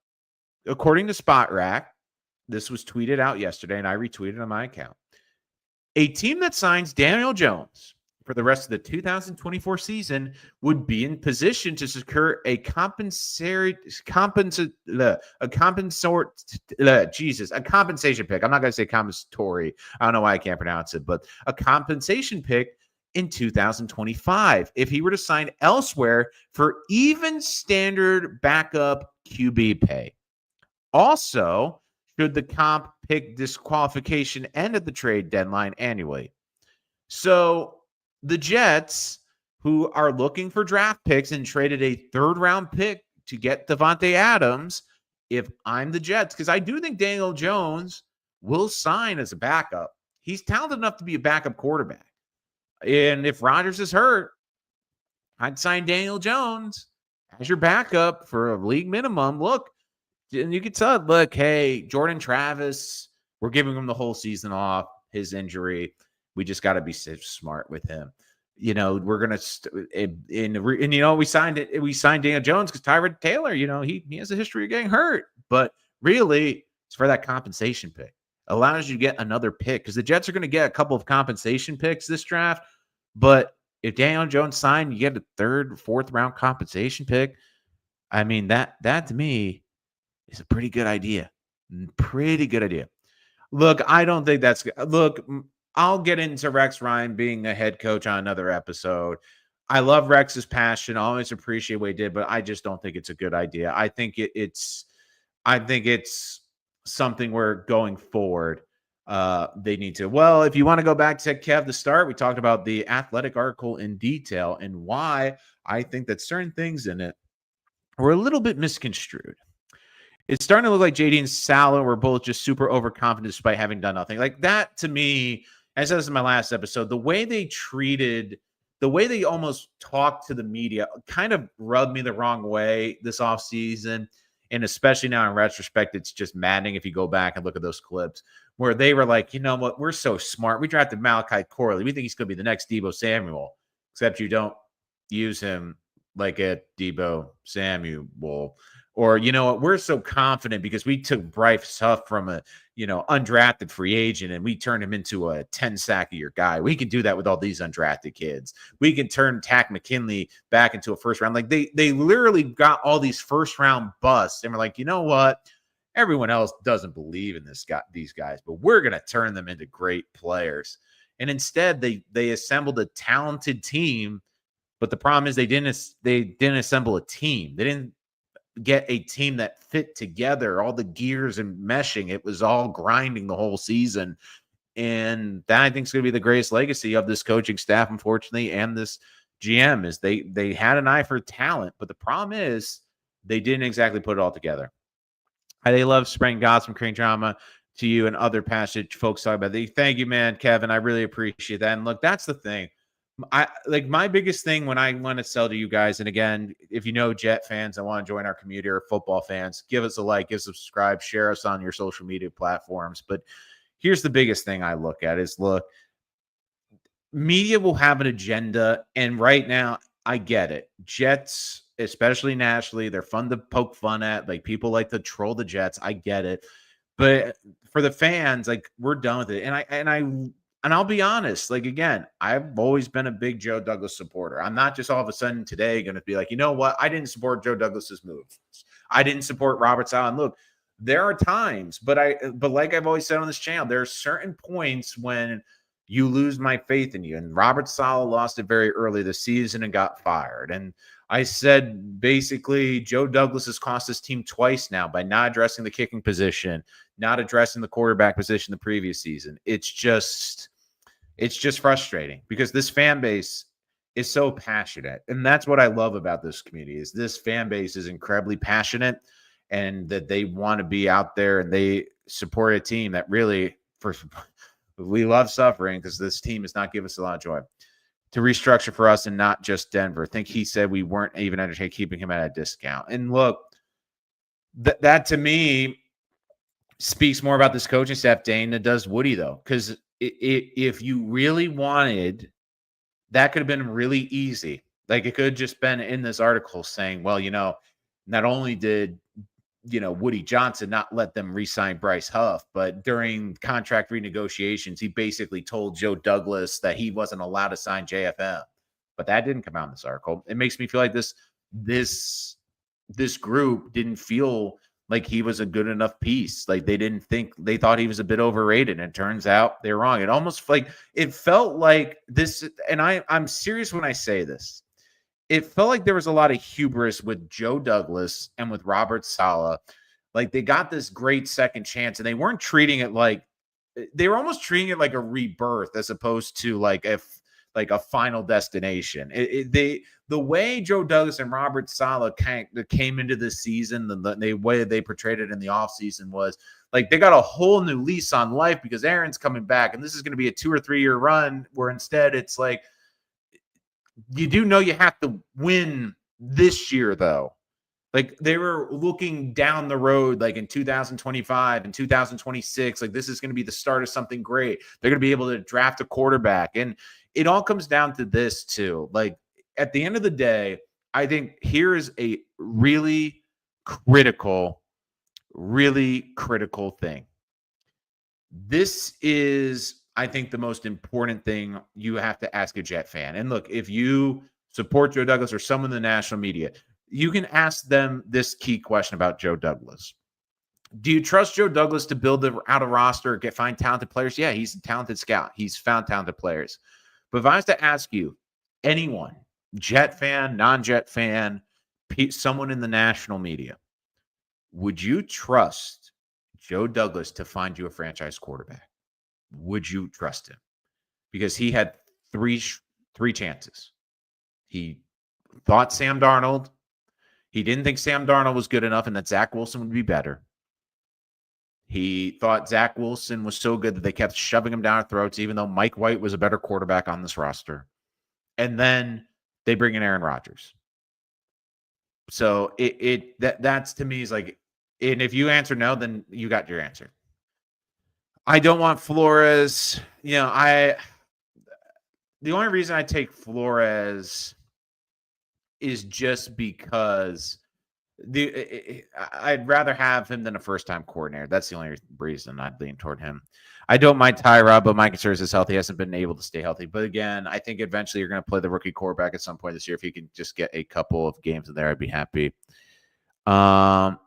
according to Spot Rack, this was tweeted out yesterday, and I retweeted on my account. A team that signs Daniel Jones for the rest of the 2024 season would be in position to secure a compensation pick. I'm not going to say compensatory. I don't know why I can't pronounce it, but a compensation pick in 2025 if he were to sign elsewhere for even standard backup QB pay. Also, should the comp pick disqualification end at the trade deadline annually. So the Jets, who are looking for draft picks and traded a 3rd-round pick to get Devontae Adams, if I'm the Jets, because I do think Daniel Jones will sign as a backup. He's talented enough to be a backup quarterback. And if Rodgers is hurt, I'd sign Daniel Jones as your backup for a league minimum. Look, and you could tell, look, hey, Jordan Travis, we're giving him the whole season off, his injury. We just got to be smart with him. We're going to, we signed Daniel Jones because Tyrod Taylor, he has a history of getting hurt. But really, it's for that compensation pick. Allows you to get another pick because the Jets are going to get a couple of compensation picks this draft. But if Daniel Jones signed, you get a 3rd, 4th round compensation pick. I mean, that to me is a pretty good idea. Pretty good idea. Look, I don't think that's look. I'll get into Rex Ryan being a head coach on another episode. I love Rex's passion. I always appreciate what he did, but I just don't think it's a good idea. I think it's something where going forward, they need to. Well, if you want to go back to Kev the start, we talked about the Athletic article in detail and why I think that certain things in it were a little bit misconstrued. It's starting to look like JD and Salah were both just super overconfident despite having done nothing. Like that to me, as I said this in my last episode, the way they almost talked to the media kind of rubbed me the wrong way this offseason. And especially now in retrospect, it's just maddening if you go back and look at those clips where they were like, you know what, we're so smart. We drafted Malachi Corley. We think he's going to be the next Debo Samuel, except you don't use him like a Debo Samuel. Or, you know what, we're so confident because we took Bryce Huff from a, undrafted free agent and we turned him into a 10 sack a year guy. We can do that with all these undrafted kids. We can turn Tack McKinley back into a first round. Like they literally got all these first round busts and we're like, you know what? Everyone else doesn't believe in these guys, but we're going to turn them into great players. And instead they assembled a talented team. But the problem is they didn't assemble a team. They didn't get a team that fit together, all the gears and meshing. It was all grinding the whole season. And that I think is going to be the greatest legacy of this coaching staff, unfortunately, and this GM is they had an eye for talent, but the problem is they didn't exactly put it all together. They love spreading gossip, creating drama to you and other passionate folks talk about it. Thank you, man, Kevin. I really appreciate that. And look, that's the thing. I like my biggest thing when I want to sell to you guys. And again, if you know Jet fans, I want to join our community or football fans, give us a like, give us a subscribe, share us on your social media platforms. But here's the biggest thing I look at is look, media will have an agenda. And right now I get it. Jets, especially nationally, they're fun to poke fun at. Like people like to troll the Jets. I get it. But for the fans, like we're done with it. And I'll be honest, like, again, I've always been a big Joe Douglas supporter. I'm not just all of a sudden today going to be like, you know what? I didn't support Joe Douglas's moves. I didn't support Robert Saleh. And look, there are times, but like I've always said on this channel, there are certain points when you lose my faith in you. And Robert Saleh lost it very early this season and got fired. And I said, basically, Joe Douglas has cost his team twice now by not addressing the kicking position, not addressing the quarterback position the previous season. It's just frustrating because this fan base is so passionate. And that's what I love about this community is this fan base is incredibly passionate and that they want to be out there and they support a team that really, we love suffering because this team does not give us a lot of joy. To restructure for us and not just Denver. I think he said we weren't even entertaining keeping him at a discount. And look, that to me speaks more about this coaching staff, Dane, than does Woody, though. Because if you really wanted, that could have been really easy. Like it could have just been in this article saying, well, not only did Woody Johnson not let them re-sign Bryce Huff, but during contract renegotiations, he basically told Joe Douglas that he wasn't allowed to sign JFM. But that didn't come out in this article. It makes me feel like this group didn't feel like he was a good enough piece. Like they thought he was a bit overrated. And it turns out they're wrong. It felt like this, and I'm serious when I say this. It felt like there was a lot of hubris with Joe Douglas and with Robert Saleh. Like they got this great second chance and they weren't treating it like they were almost treating it like a rebirth as opposed to like a final destination. The way Joe Douglas and Robert Saleh came into this season, the way they portrayed it in the offseason was like they got a whole new lease on life because Aaron's coming back and this is going to be a 2 or 3 year run where instead it's like, you do know you have to win this year, though. Like they were looking down the road, like in 2025 and 2026, like this is going to be the start of something great. They're going to be able to draft a quarterback. And it all comes down to this too. Like at the end of the day, I think here is a really critical thing. This is, I think, the most important thing you have to ask a Jet fan. And look, if you support Joe Douglas or someone in the national media, you can ask them this key question about Joe Douglas. Do you trust Joe Douglas to build out a roster, find talented players? Yeah, he's a talented scout. He's found talented players. But if I was to ask you, anyone, Jet fan, non-Jet fan, someone in the national media, would you trust Joe Douglas to find you a franchise quarterback? Would you trust him? Because he had three chances. He thought Sam Darnold. He didn't think Sam Darnold was good enough and that Zach Wilson would be better. He thought Zach Wilson was so good that they kept shoving him down our throats, even though Mike White was a better quarterback on this roster. And then they bring in Aaron Rodgers. So that's to me is like, and if you answer no, then you got your answer. I don't want Flores. You know, the only reason I take Flores is just because I'd rather have him than a first-time coordinator. That's the only reason I'd lean toward him. I don't mind Tyrod, but my concern is healthy. He hasn't been able to stay healthy. But again, I think eventually you're going to play the rookie quarterback at some point this year. If you can just get a couple of games in there, I'd be happy. No,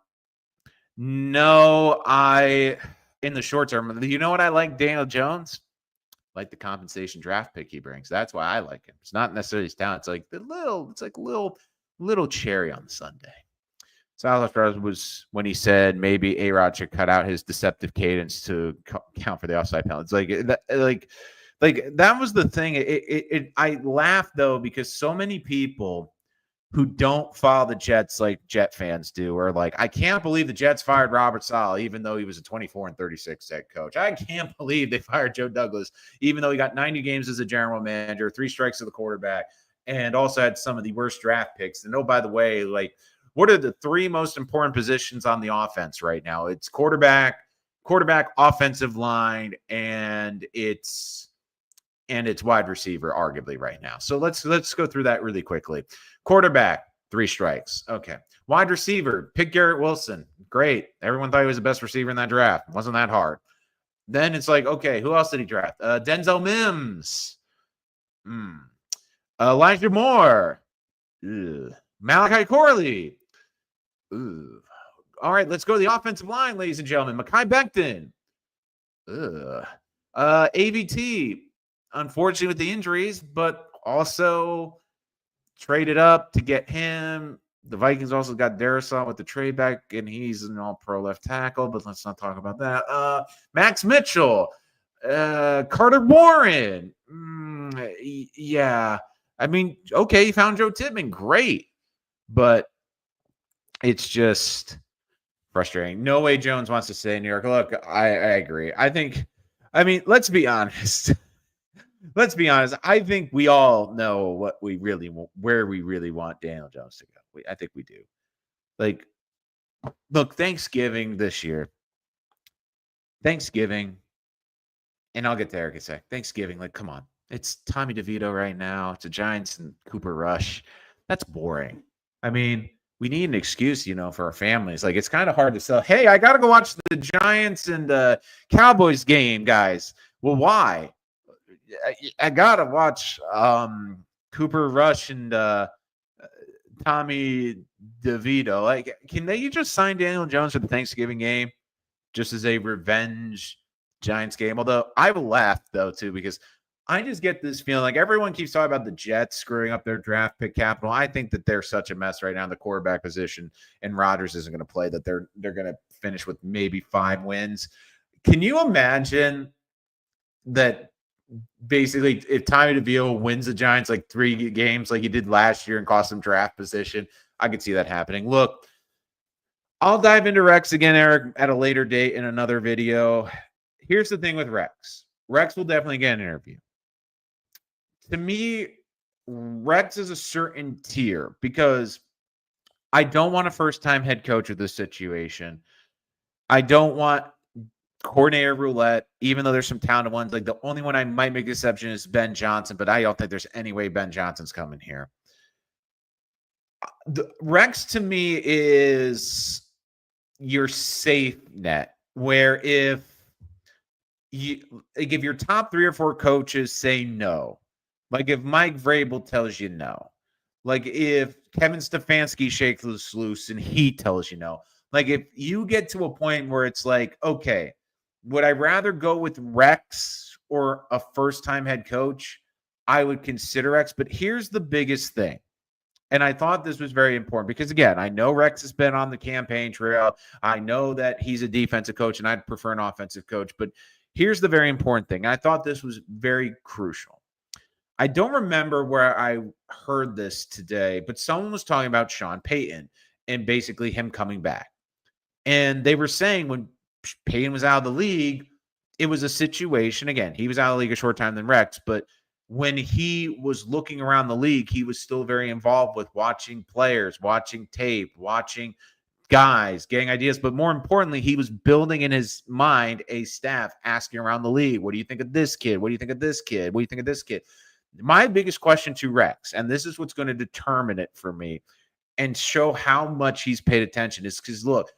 in the short term, you know what I like Daniel Jones? Like the compensation draft pick he brings. That's why I like him. It's not necessarily his talent. It's like little cherry on the sundae. Salazar was when he said maybe A-Rod should cut out his deceptive cadence to count for the offside penalties. Like that was the thing. I laugh though because so many people who don't follow the Jets like Jet fans do are like, I can't believe the Jets fired Robert Saleh even though he was a 24-36 head coach. I can't believe they fired Joe Douglas even though he got 90 games as a general manager, 3 strikes to the quarterback, and also had some of the worst draft picks. And oh, by the way, like, what are the 3 most important positions on the offense right now? It's quarterback, offensive line, and it's wide receiver, arguably right now. So let's go through that really quickly. Quarterback, 3 strikes. Okay. Wide receiver, pick Garrett Wilson. Great. Everyone thought he was the best receiver in that draft. It wasn't that hard. Then it's like, okay, who else did he draft? Denzel Mims. Elijah Moore. Ugh. Malachi Corley. Ugh. All right, let's go to the offensive line, ladies and gentlemen. Mekhi Becton. AVT. Unfortunately with the injuries, but also traded up to get him. The Vikings also got Darrisaw with the trade back, and he's an all-pro left tackle, but let's not talk about that. Max Mitchell. Carter Warren. Yeah. I mean, okay, you found Joe Tippmann. Great. But it's just frustrating. No way Jones wants to stay in New York. Look, I agree. Let's be honest. I think we all know what we really want, where we really want Daniel Jones to go. I think we do. Like, look, Thanksgiving this year. Thanksgiving, and I'll get to Eric in a sec. Thanksgiving, like, come on. It's Tommy DeVito right now. It's the Giants and Cooper Rush. That's boring. I mean, we need an excuse, for our families. Like, it's kind of hard to sell. Hey, I got to go watch the Giants and Cowboys game, guys. Well, why? I got to watch Cooper Rush and Tommy DeVito. Like, can they just sign Daniel Jones for the Thanksgiving game just as a revenge Giants game? Although I will laugh, though, too, because I just get this feeling like everyone keeps talking about the Jets screwing up their draft pick capital. I think that they're such a mess right now in the quarterback position, and Rodgers isn't going to play, that they're going to finish with maybe 5 wins. Can you imagine that basically if Tommy DeVito wins the Giants like 3 games like he did last year and cost them draft position? I could see that happening. Look, I'll dive into Rex again, Eric, at a later date in another video. Here's the thing with Rex. Rex will definitely get an interview. To me, Rex is a certain tier because I don't want a first-time head coach with this situation. I don't want coordinator roulette, even though there's some talented ones. Like, the only one I might make an exception is Ben Johnson, but I don't think there's any way Ben Johnson's coming here. Rex, to me, is your safe net, where if your top 3 or 4 coaches say no, like if Mike Vrabel tells you no, like if Kevin Stefanski shakes loose and he tells you no, Like, if you get to a point where it's like, okay, would I rather go with Rex or a first-time head coach? I would consider Rex, but here's the biggest thing. And I thought this was very important because, again, I know Rex has been on the campaign trail. I know that he's a defensive coach, and I'd prefer an offensive coach. But here's the very important thing. I thought this was very crucial. I don't remember where I heard this today, but someone was talking about Sean Payton and basically him coming back. And they were saying when Payton was out of the league, it was a situation. Again, he was out of the league a short time than Rex, but when he was looking around the league, he was still very involved with watching players, watching tape, watching guys, getting ideas. But more importantly, he was building in his mind a staff asking around the league, what do you think of this kid? What do you think of this kid? What do you think of this kid? My biggest question to Rex, and this is what's going to determine it for me and show how much he's paid attention, is because, look,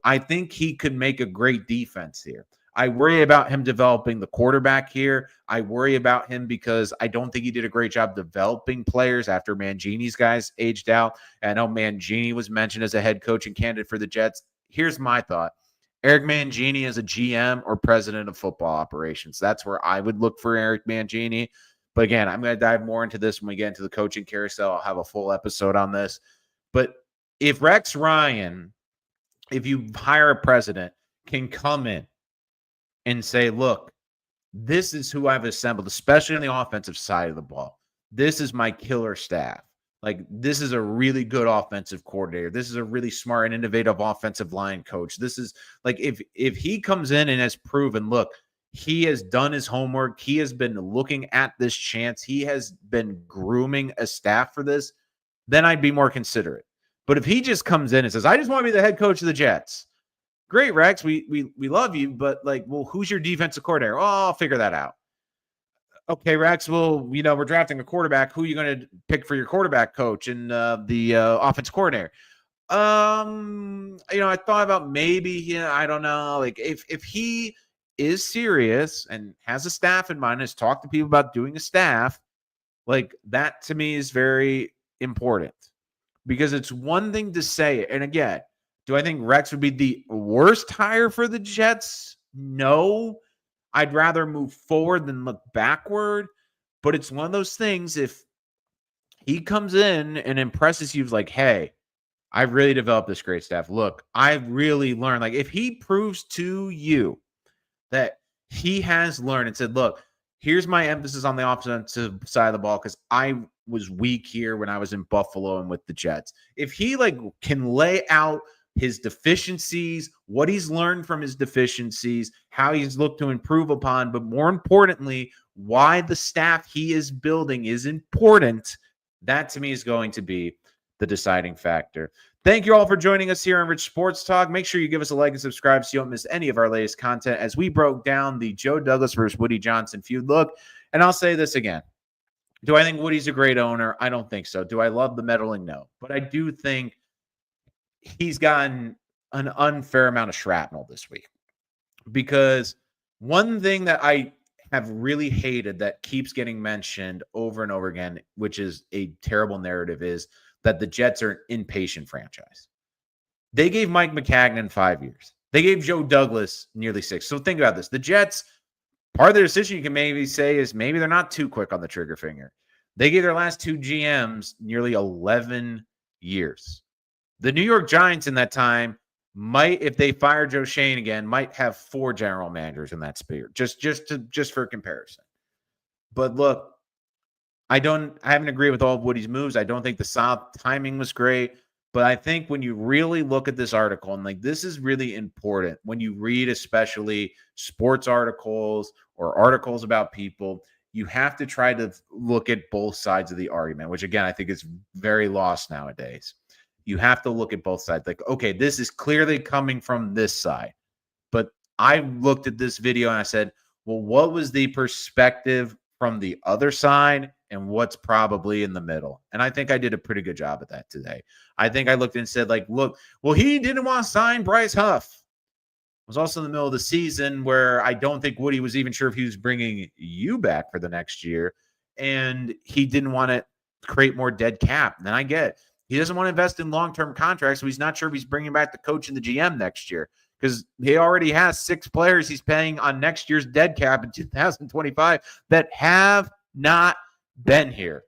I think he could make a great defense here. I worry about him developing the quarterback here. I worry about him because I don't think he did a great job developing players after Mangini's guys aged out. And I know Mangini was mentioned as a head coaching candidate for the Jets. Here's my thought. Eric Mangini as a GM or president of football operations. That's where I would look for Eric Mangini. But again, I'm going to dive more into this when we get into the coaching carousel. I'll have a full episode on this. But if Rex Ryan, if you hire a president, can come in and say, look, this is who I've assembled, especially on the offensive side of the ball. This is my killer staff. Like, this is a really good offensive coordinator. This is a really smart and innovative offensive line coach. This is like, if he comes in and has proven, look, he has done his homework. He has been looking at this chance. He has been grooming a staff for this. Then I'd be more considerate. But if he just comes in and says, I just want to be the head coach of the Jets. Great, Rex. We love you, but like, well, who's your defensive coordinator? Oh, I'll figure that out. Okay, Rex. Well, we're drafting a quarterback. Who are you going to pick for your quarterback coach and the offensive coordinator? I thought about maybe, I don't know. Like, if he is serious and has a staff in mind, has talked to people about doing a staff, like, that to me is very important, because it's one thing to say it. And again, do I think Rex would be the worst hire for the Jets? No. I'd rather move forward than look backward. But it's one of those things, if he comes in and impresses you like, hey, I really developed this great staff. Look, I've really learned. Like, if he proves to you that he has learned and said, look, here's my emphasis on the offensive side of the ball because I was weak here when I was in Buffalo and with the Jets. If he can lay out his deficiencies, what he's learned from his deficiencies, how he's looked to improve upon, but more importantly, why the staff he is building is important, that to me is going to be the deciding factor. Thank you all for joining us here on Rich Sports Talk. Make sure you give us a like and subscribe so you don't miss any of our latest content as we broke down the Joe Douglas versus Woody Johnson feud. Look, and I'll say this again. Do I think Woody's a great owner? I don't think so. Do I love the meddling? No. But I do think he's gotten an unfair amount of shrapnel this week, because one thing that I have really hated that keeps getting mentioned over and over again, which is a terrible narrative, is that the Jets are an impatient franchise. They gave Mike Maccagnan 5 years. They gave Joe Douglas nearly 6. So think about this. The Jets, part of their decision you can maybe say is maybe they're not too quick on the trigger finger. They gave their last 2 GMs nearly 11 years. The New York Giants in that time might, if they fire Joe Schoen again, might have 4 general managers in that sphere, just for comparison. But look, I haven't agreed with all of Woody's moves. I don't think the South timing was great. But I think when you really look at this article, and this is really important when you read, especially sports articles or articles about people, you have to try to look at both sides of the argument, which again, I think is very lost nowadays. You have to look at both sides. Like, okay, this is clearly coming from this side. But I looked at this video and I said, well, what was the perspective from the other side and what's probably in the middle? And I think I did a pretty good job of that today. I think I looked and said, look, well, he didn't want to sign Bryce Huff. It was also in the middle of the season where I don't think Woody was even sure if he was bringing you back for the next year. And he didn't want to create more dead cap. And I get it. He doesn't want to invest in long-term contracts, so he's not sure if he's bringing back the coach and the GM next year because he already has 6 players he's paying on next year's dead cap in 2025 that have not been here.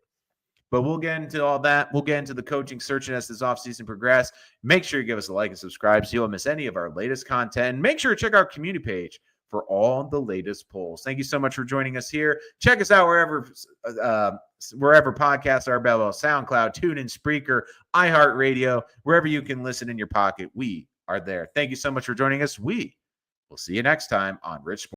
But we'll get into all that. We'll get into the coaching search as this offseason progresses. Make sure you give us a like and subscribe so you won't miss any of our latest content. And make sure to check our community page for all the latest polls. Thank you so much for joining us here. Check us out wherever podcasts are available: SoundCloud, TuneIn, Spreaker, iHeartRadio, wherever you can listen in your pocket. We are there. Thank you so much for joining us. We will see you next time on Rich Sports.